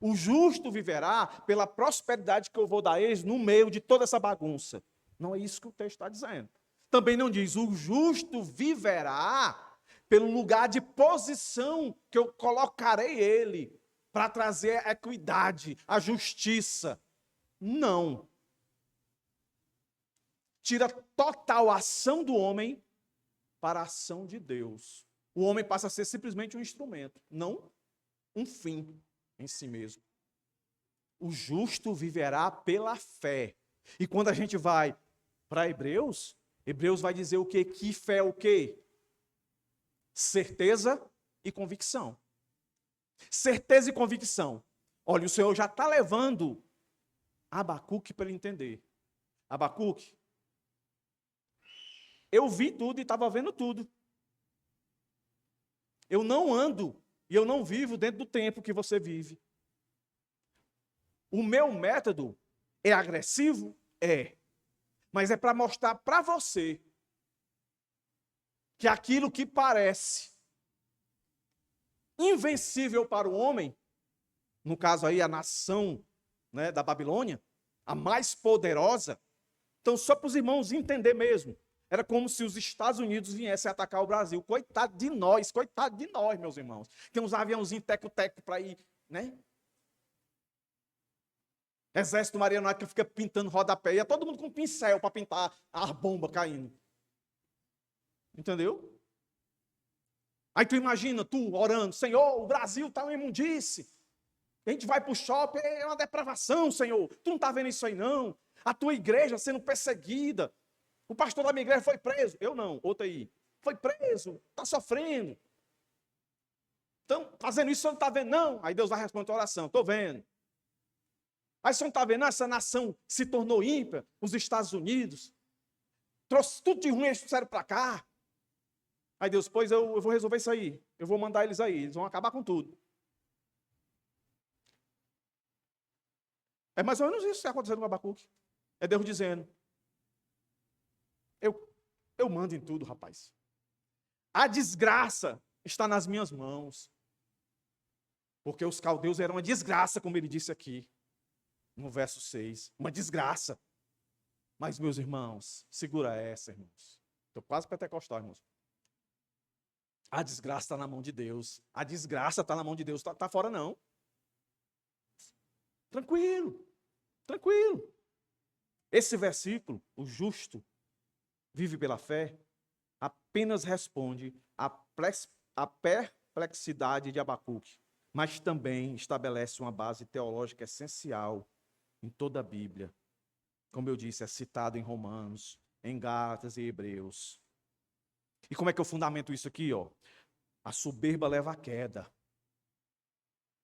O justo viverá pela prosperidade que eu vou dar a eles no meio de toda essa bagunça. Não é isso que o texto está dizendo. Também não diz, o justo viverá pelo lugar de posição que eu colocarei ele, para trazer a equidade, a justiça. Não. Tira total ação do homem para a ação de Deus. O homem passa a ser simplesmente um instrumento, não um fim em si mesmo. O justo viverá pela fé. E quando a gente vai para Hebreus, Hebreus vai dizer o quê? Que fé é o quê? Certeza e convicção. Certeza e convicção. Olha, o Senhor já está levando Abacuque para ele entender. Abacuque, eu vi tudo e estava vendo tudo. Eu não ando e eu não vivo dentro do tempo que você vive. O meu método é agressivo? É. Mas é para mostrar para você que aquilo que parece invencível para o homem, no caso aí a nação, né, da Babilônia, a mais poderosa, então só para os irmãos entender mesmo, era como se os Estados Unidos viessem atacar o Brasil. Coitado de nós, meus irmãos. Tem uns aviãozinhos teco-teco para ir, né? Exército Mariano que fica pintando rodapé. E é todo mundo com pincel para pintar a bomba caindo. Entendeu? Aí tu imagina, tu orando, Senhor, o Brasil está uma imundice. A gente vai para o shopping, é uma depravação, Senhor. Tu não está vendo isso aí, não? A tua igreja sendo perseguida. O pastor da minha igreja foi preso. Eu não, outro aí. Foi preso, está sofrendo. Então, fazendo isso, você não está vendo, não? Aí Deus vai responder a tua oração, estou vendo. Aí você não está vendo, essa nação se tornou ímpia, os Estados Unidos, trouxe tudo de ruim, eles trouxeram para cá. Aí Deus, pois eu vou resolver isso aí, eu vou mandar eles aí, eles vão acabar com tudo. É mais ou menos isso que está acontecendo com Abacuque. É Deus dizendo, eu mando em tudo, rapaz. A desgraça está nas minhas mãos. Porque os caldeus eram uma desgraça, como ele disse aqui, no verso 6. Uma desgraça. Mas, meus irmãos, segura essa, irmãos. Estou quase pentecostal, irmãos. A desgraça está na mão de Deus. A desgraça está na mão de Deus. Está fora, não. Tranquilo. Tranquilo. Esse versículo, o justo vive pela fé, apenas responde à perplexidade de Abacuque, mas também estabelece uma base teológica essencial em toda a Bíblia. Como eu disse, é citado em Romanos, em Gálatas e Hebreus. E como é que eu fundamento isso aqui? A soberba leva à queda.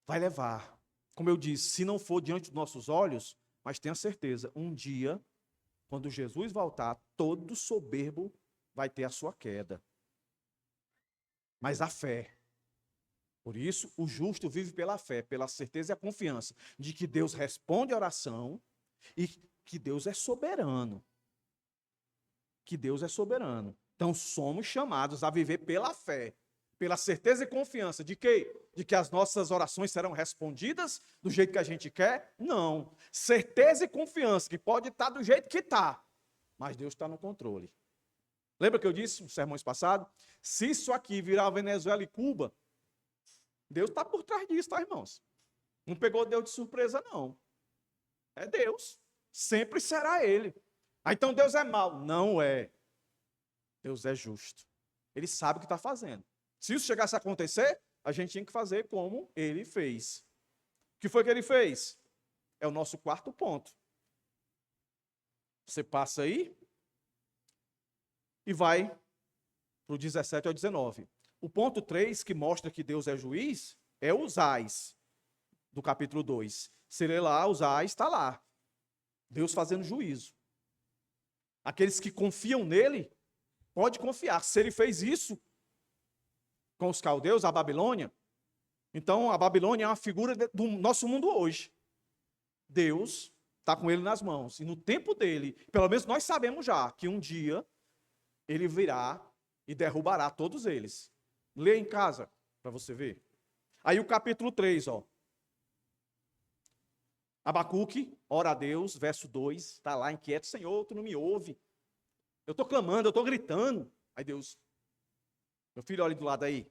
Vai levar. Como eu disse, se não for diante dos nossos olhos, mas tenha certeza, um dia, quando Jesus voltar, todo soberbo vai ter a sua queda. mas a fé. Por isso, o justo vive pela fé, pela certeza e a confiança de que Deus responde a oração e que Deus é soberano. Que Deus é soberano. Então, somos chamados a viver pela fé, pela certeza e confiança de quê? De que as nossas orações serão respondidas do jeito que a gente quer? Não. Certeza e confiança que pode estar do jeito que está, mas Deus está no controle. Lembra que eu disse nos sermões passados? Se isso aqui virar Venezuela e Cuba, Deus está por trás disso, tá, irmãos? Não pegou Deus de surpresa, não. É Deus. Sempre será Ele. Ah, então Deus é mau. Não é. Deus é justo. Ele sabe o que está fazendo. Se isso chegasse a acontecer, a gente tinha que fazer como Ele fez. O que foi que Ele fez? É o nosso quarto ponto. Você passa aí e vai para o 17 ao 19. O ponto 3, que mostra que Deus é juiz, é os ais, do capítulo 2. Se ler lá, os ais, está lá. Deus fazendo juízo. Aqueles que confiam nele, pode confiar. Se ele fez isso com os caldeus, a Babilônia, então a Babilônia é uma figura do nosso mundo hoje. Deus está com ele nas mãos. E no tempo dele, pelo menos nós sabemos já, que um dia ele virá e derrubará todos eles. Lê em casa, para você ver. Aí o capítulo 3, ó. Abacuque, ora a Deus, verso 2, está lá inquieto, Senhor, tu não me ouve. Eu estou clamando, eu estou gritando. Aí Deus, meu filho, olha do lado aí.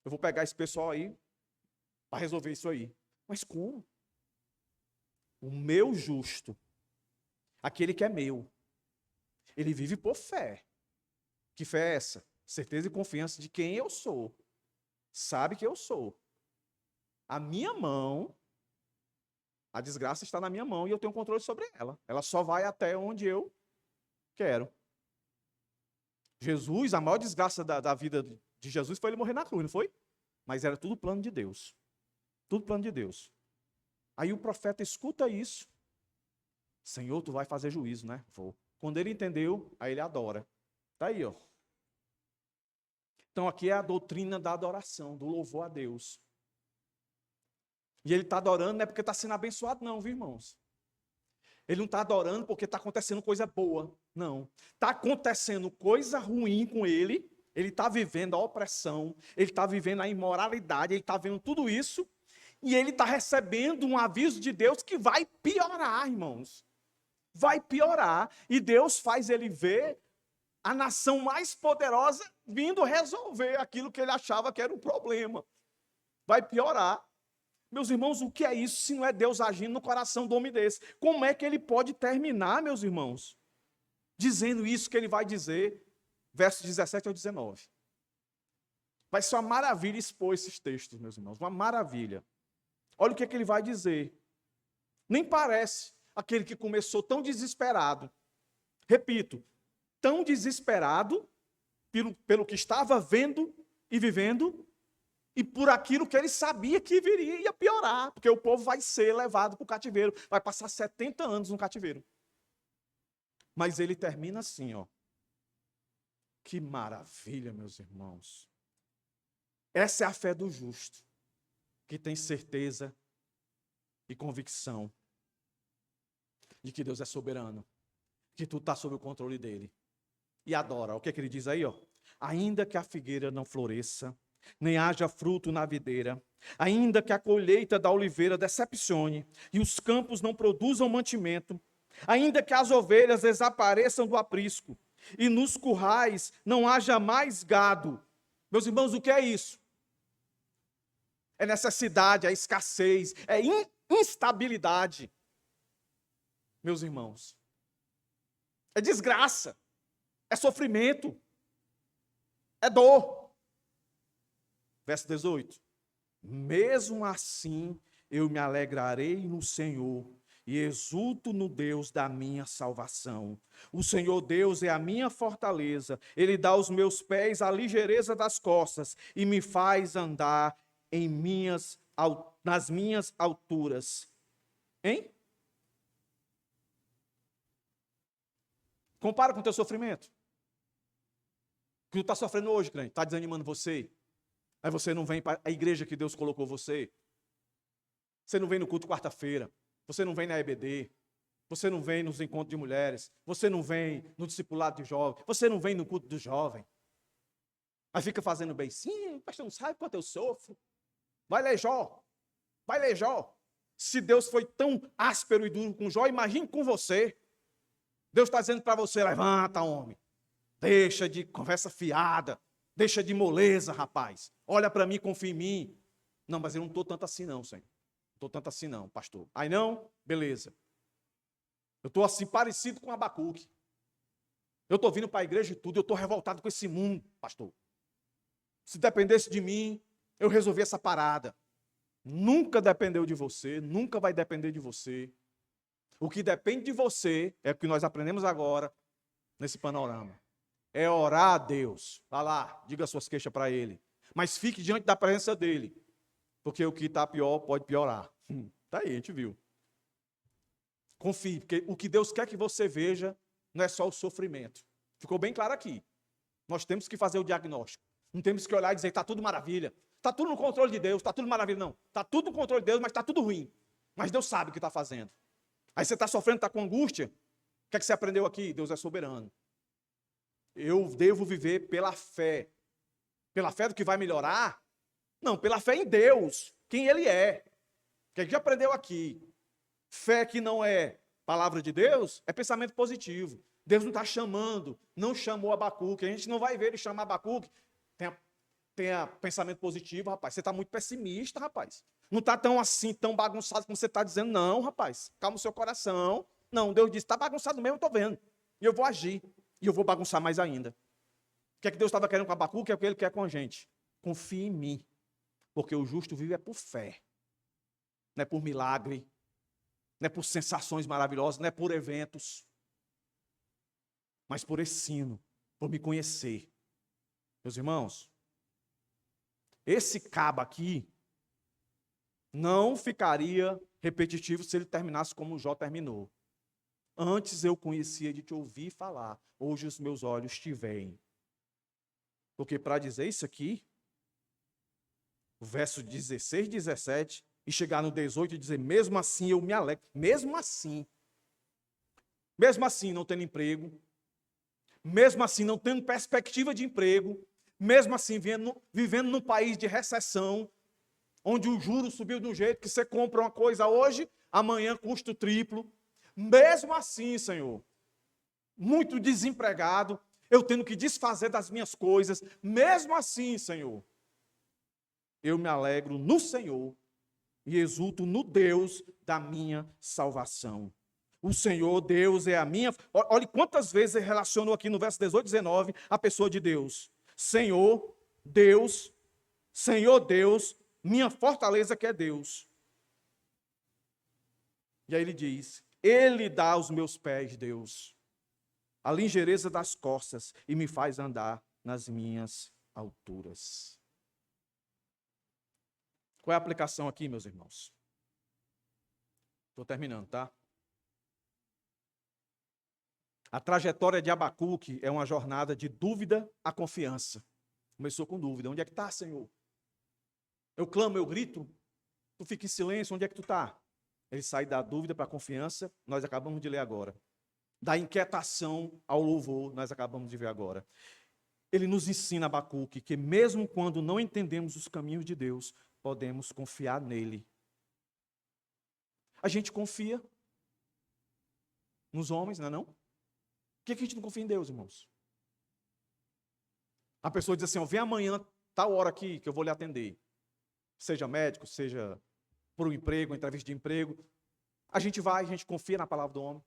Eu vou pegar esse pessoal aí para resolver isso aí. Mas como? O meu justo, aquele que é meu, ele vive por fé. Que fé é essa? Certeza e confiança de quem eu sou. Sabe que eu sou. A minha mão, a desgraça está na minha mão e eu tenho controle sobre ela. Ela só vai até onde eu quero. Jesus, a maior desgraça da vida de Jesus foi ele morrer na cruz, não foi? Mas era tudo plano de Deus. Tudo plano de Deus. Aí o profeta escuta isso. Senhor, tu vai fazer juízo, né? Vou. Quando ele entendeu, aí ele adora. Tá aí, ó. Então aqui é a doutrina da adoração, do louvor a Deus. E ele está adorando não é porque está sendo abençoado, não, viu, irmãos? Ele não está adorando porque está acontecendo coisa boa. Não. Está acontecendo coisa ruim com ele. Ele está vivendo a opressão. Ele está vivendo a imoralidade. Ele está vendo tudo isso. E ele está recebendo um aviso de Deus que vai piorar, irmãos. Vai piorar. E Deus faz ele ver a nação mais poderosa vindo resolver aquilo que ele achava que era o problema. Vai piorar. Meus irmãos, o que é isso se não é Deus agindo no coração do homem desse? Como é que ele pode terminar, meus irmãos, dizendo isso que ele vai dizer, versos 17 ao 19? Vai ser uma maravilha expor esses textos, meus irmãos, uma maravilha. Olha o que é que ele vai dizer. Nem parece aquele que começou tão desesperado. Repito, tão desesperado pelo que estava vendo e vivendo, e por aquilo que ele sabia que viria ia piorar, porque o povo vai ser levado para o cativeiro, vai passar 70 anos no cativeiro. Mas ele termina assim, ó. Que maravilha, meus irmãos. Essa é a fé do justo, que tem certeza e convicção de que Deus é soberano, que tudo está sob o controle dele. E adora. O que é que ele diz aí, ó? Ainda que a figueira não floresça, nem haja fruto na videira, ainda que a colheita da oliveira decepcione, e os campos não produzam mantimento, ainda que as ovelhas desapareçam do aprisco, e nos currais não haja mais gado. Meus irmãos, o que é isso? É necessidade, é escassez, é instabilidade. Meus irmãos, é desgraça, é sofrimento, é dor. Verso 18. Mesmo assim, eu me alegrarei no Senhor e exulto no Deus da minha salvação. O Senhor Deus é a minha fortaleza. Ele dá aos meus pés a ligeireza das costas e me faz andar nas minhas alturas. Hein? Compara com o teu sofrimento. que tu está sofrendo hoje, crente, está desanimando você. Aí você não vem para a igreja que Deus colocou você. Você não vem no culto quarta-feira. Você não vem na EBD. Você não vem nos encontros de mulheres. Você não vem no discipulado de jovens. Você não vem no culto do jovem. Aí fica fazendo bem. Sim, pastor, não sabe quanto eu sofro. Vai ler Jó. Vai ler Jó. Se Deus foi tão áspero e duro com Jó, imagine com você. Deus está dizendo para você, levanta, homem. Deixa de conversa fiada. Deixa de moleza, rapaz. Olha para mim, confia em mim. Não, mas eu não estou tanto assim não, Senhor. Não estou tanto assim não, pastor. Aí não? Beleza. Eu estou assim parecido com Abacuque. Eu estou vindo para a igreja e tudo, eu estou revoltado com esse mundo, pastor. Se dependesse de mim, eu resolvi essa parada. Nunca dependeu de você, nunca vai depender de você. O que depende de você é o que nós aprendemos agora nesse panorama. É orar a Deus. Vá lá, diga suas queixas para Ele. Mas fique diante da presença dEle. Porque o que está pior pode piorar. Está aí, a gente viu. Confie, porque o que Deus quer que você veja não é só o sofrimento. Ficou bem claro aqui. Nós temos que fazer o diagnóstico. Não temos que olhar e dizer, está tudo maravilha. Está tudo no controle de Deus, está tudo maravilha. Não, está tudo no controle de Deus, mas está tudo ruim. Mas Deus sabe o que está fazendo. Aí você está sofrendo, está com angústia. O que é que você aprendeu aqui? Deus é soberano. Eu devo viver pela fé. Pela fé do que vai melhorar? Não, pela fé em Deus, quem Ele é. O que a gente aprendeu aqui? Fé que não é palavra de Deus, é pensamento positivo. Deus não está chamando, não chamou Abacuque. A gente não vai ver ele chamar Abacuque. Tenha pensamento positivo, rapaz. Você está muito pessimista, rapaz. Não está tão assim, tão bagunçado como você está dizendo, não, rapaz. Calma o seu coração. Não, Deus disse, está bagunçado mesmo, eu estou vendo. E eu vou agir. E eu vou bagunçar mais ainda. O que é que Deus estava querendo com Abacuque? É o que Ele quer com a gente. Confie em mim. Porque o justo vive é por fé. Não é por milagre. Não é por sensações maravilhosas. Não é por eventos. Mas por ensino. Por me conhecer. Meus irmãos, esse cabo aqui não ficaria repetitivo se ele terminasse como Jó terminou. Antes eu conhecia de te ouvir falar, hoje os meus olhos te veem. Porque para dizer isso aqui, o verso 16, 17, e chegar no 18 e dizer, mesmo assim eu me alegro, mesmo assim não tendo emprego, mesmo assim não tendo perspectiva de emprego, mesmo assim vivendo num país de recessão, onde o juro subiu de um jeito que você compra uma coisa hoje, amanhã custa o triplo. Mesmo assim, Senhor, muito desempregado, eu tendo que desfazer das minhas coisas. Mesmo assim, Senhor, eu me alegro no Senhor e exulto no Deus da minha salvação. O Senhor, Deus, é a minha... Olha quantas vezes ele relacionou aqui no verso 18 e 19 a pessoa de Deus. Senhor, Deus, minha fortaleza que é Deus. E aí ele diz, Ele dá aos meus pés, Deus, a ligeireza das costas e me faz andar nas minhas alturas. Qual é a aplicação aqui, meus irmãos? Estou terminando, tá? A trajetória de Abacuque é uma jornada de dúvida a confiança. Começou com dúvida. Onde é que está, Senhor? Eu clamo, eu grito. Tu fica em silêncio, onde é que tu está? Ele sai da dúvida para a confiança, nós acabamos de ler agora. Da inquietação ao louvor, nós acabamos de ver agora. Ele nos ensina, Abacuque, que mesmo quando não entendemos os caminhos de Deus, podemos confiar nele. A gente confia nos homens, não é não? Por que a gente não confia em Deus, irmãos? A pessoa diz assim, vem amanhã, tal hora aqui, que eu vou lhe atender. Seja médico, seja por um emprego, entrevista de emprego. A gente vai, a gente confia na palavra do homem,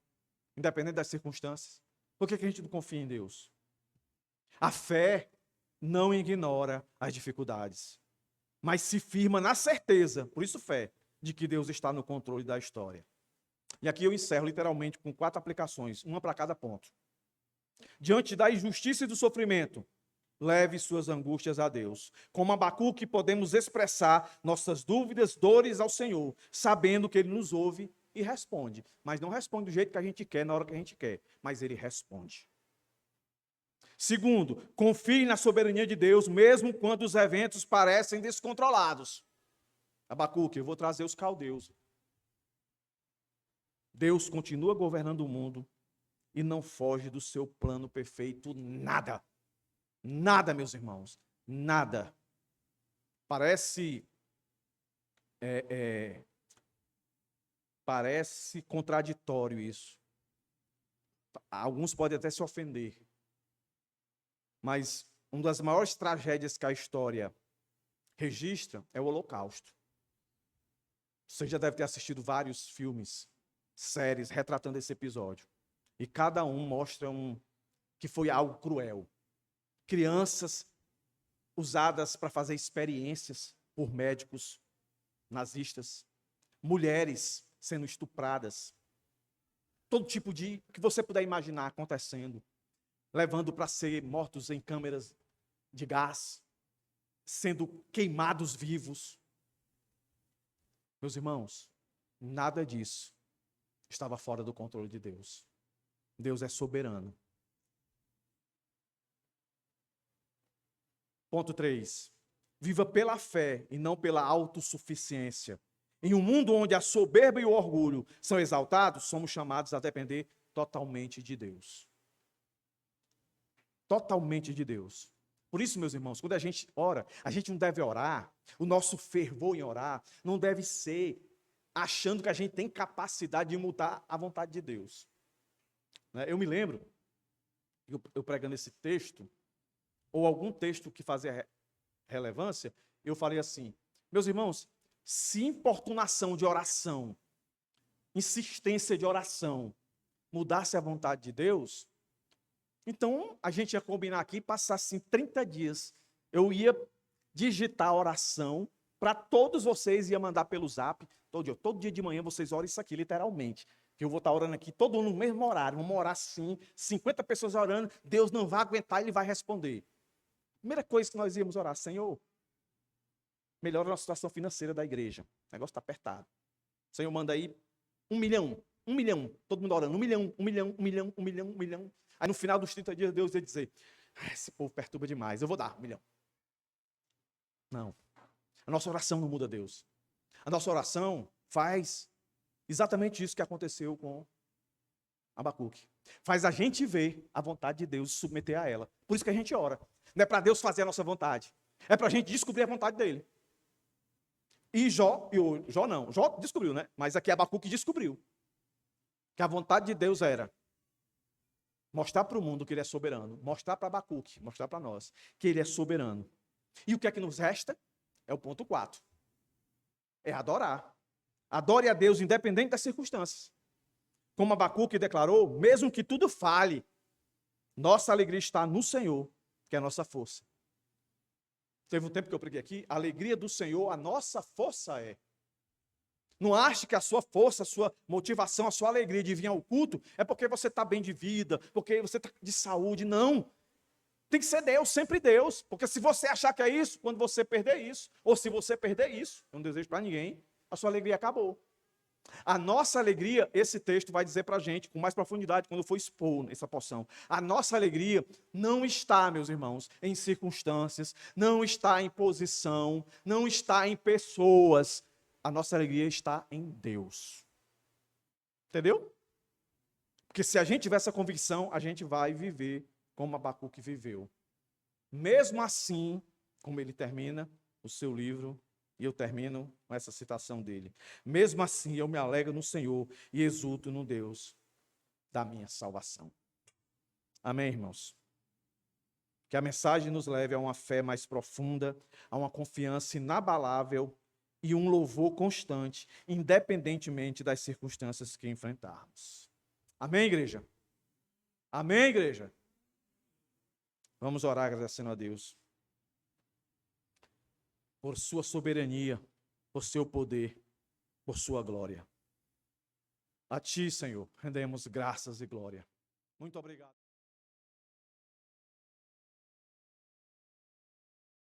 independente das circunstâncias. Por que a gente não confia em Deus? A fé não ignora as dificuldades, mas se firma na certeza, por isso fé, de que Deus está no controle da história. E aqui eu encerro literalmente com 4 aplicações, uma para cada ponto. Diante da injustiça e do sofrimento, leve suas angústias a Deus. Como Abacuque, podemos expressar nossas dúvidas, dores ao Senhor, sabendo que Ele nos ouve e responde. Mas não responde do jeito que a gente quer, na hora que a gente quer, mas Ele responde. Segundo, confie na soberania de Deus, mesmo quando os eventos parecem descontrolados. Abacuque, eu vou trazer os caldeus. Deus continua governando o mundo e não foge do seu plano perfeito nada. Nada, meus irmãos, nada. Parece contraditório isso. Alguns podem até se ofender. Mas uma das maiores tragédias que a história registra é o Holocausto. Você já deve ter assistido vários filmes, séries, retratando esse episódio. E cada um mostra que foi algo cruel. Crianças usadas para fazer experiências por médicos nazistas. Mulheres sendo estupradas. Todo tipo de que você puder imaginar acontecendo. Levando para ser mortos em câmeras de gás. Sendo queimados vivos. Meus irmãos, nada disso estava fora do controle de Deus. Deus é soberano. Ponto 3. Viva pela fé e não pela autossuficiência. Em um mundo onde a soberba e o orgulho são exaltados, somos chamados a depender totalmente de Deus. Totalmente de Deus. Por isso, meus irmãos, quando a gente ora, a gente não deve orar, o nosso fervor em orar não deve ser achando que a gente tem capacidade de mudar a vontade de Deus. Eu me lembro, eu pregando esse texto, ou algum texto que fazia relevância, eu falei assim, meus irmãos, se importunação de oração, insistência de oração, mudasse a vontade de Deus, então a gente ia combinar aqui, passar assim 30 dias, eu ia digitar a oração para todos vocês, ia mandar pelo zap, todo dia de manhã vocês oram isso aqui, literalmente. Que eu vou estar orando aqui, todo mundo no mesmo horário, vamos orar assim, 50 pessoas orando, Deus não vai aguentar, Ele vai responder. Primeira coisa que nós íamos orar, Senhor, melhora a situação financeira da igreja, o negócio está apertado. Senhor, manda aí 1 milhão, todo mundo orando, 1 milhão, 1 milhão, 1 milhão, 1 milhão, 1 milhão. Aí no final dos 30 dias, Deus ia dizer, esse povo perturba demais, eu vou dar 1 milhão. Não, a nossa oração não muda Deus. A nossa oração faz exatamente isso que aconteceu com Abacuque. Faz a gente ver a vontade de Deus e submeter a ela. Por isso que a gente ora. Não é para Deus fazer a nossa vontade. É para a gente descobrir a vontade dele. E Jó descobriu, né? Mas aqui Abacuque descobriu. Que a vontade de Deus era mostrar para o mundo que ele é soberano. Mostrar para Abacuque, mostrar para nós que ele é soberano. E o que é que nos resta? É o ponto 4. É adorar. Adore a Deus independente das circunstâncias. Como Abacuque declarou, mesmo que tudo fale, nossa alegria está no Senhor, que é a nossa força. Teve um tempo que eu preguei aqui, a alegria do Senhor, a nossa força é. Não ache que a sua força, a sua motivação, a sua alegria de vir ao culto é porque você está bem de vida, porque você está de saúde. Não. Tem que ser Deus, sempre Deus. Porque se você achar que é isso, quando você perder isso, ou se você perder isso, eu não desejo para ninguém, a sua alegria acabou. A nossa alegria, esse texto vai dizer para a gente, com mais profundidade, quando eu for expor essa porção. A nossa alegria não está, meus irmãos, em circunstâncias, não está em posição, não está em pessoas. A nossa alegria está em Deus. Entendeu? Porque se a gente tiver essa convicção, a gente vai viver como Abacuque viveu. Mesmo assim, como ele termina o seu livro, e eu termino com essa citação dele. Mesmo assim, eu me alegro no Senhor e exulto no Deus da minha salvação. Amém, irmãos? Que a mensagem nos leve a uma fé mais profunda, a uma confiança inabalável e um louvor constante, independentemente das circunstâncias que enfrentarmos. Amém, igreja? Amém, igreja? Vamos orar agradecendo a Deus por sua soberania, por seu poder, por sua glória. A ti, Senhor, rendemos graças e glória. Muito obrigado.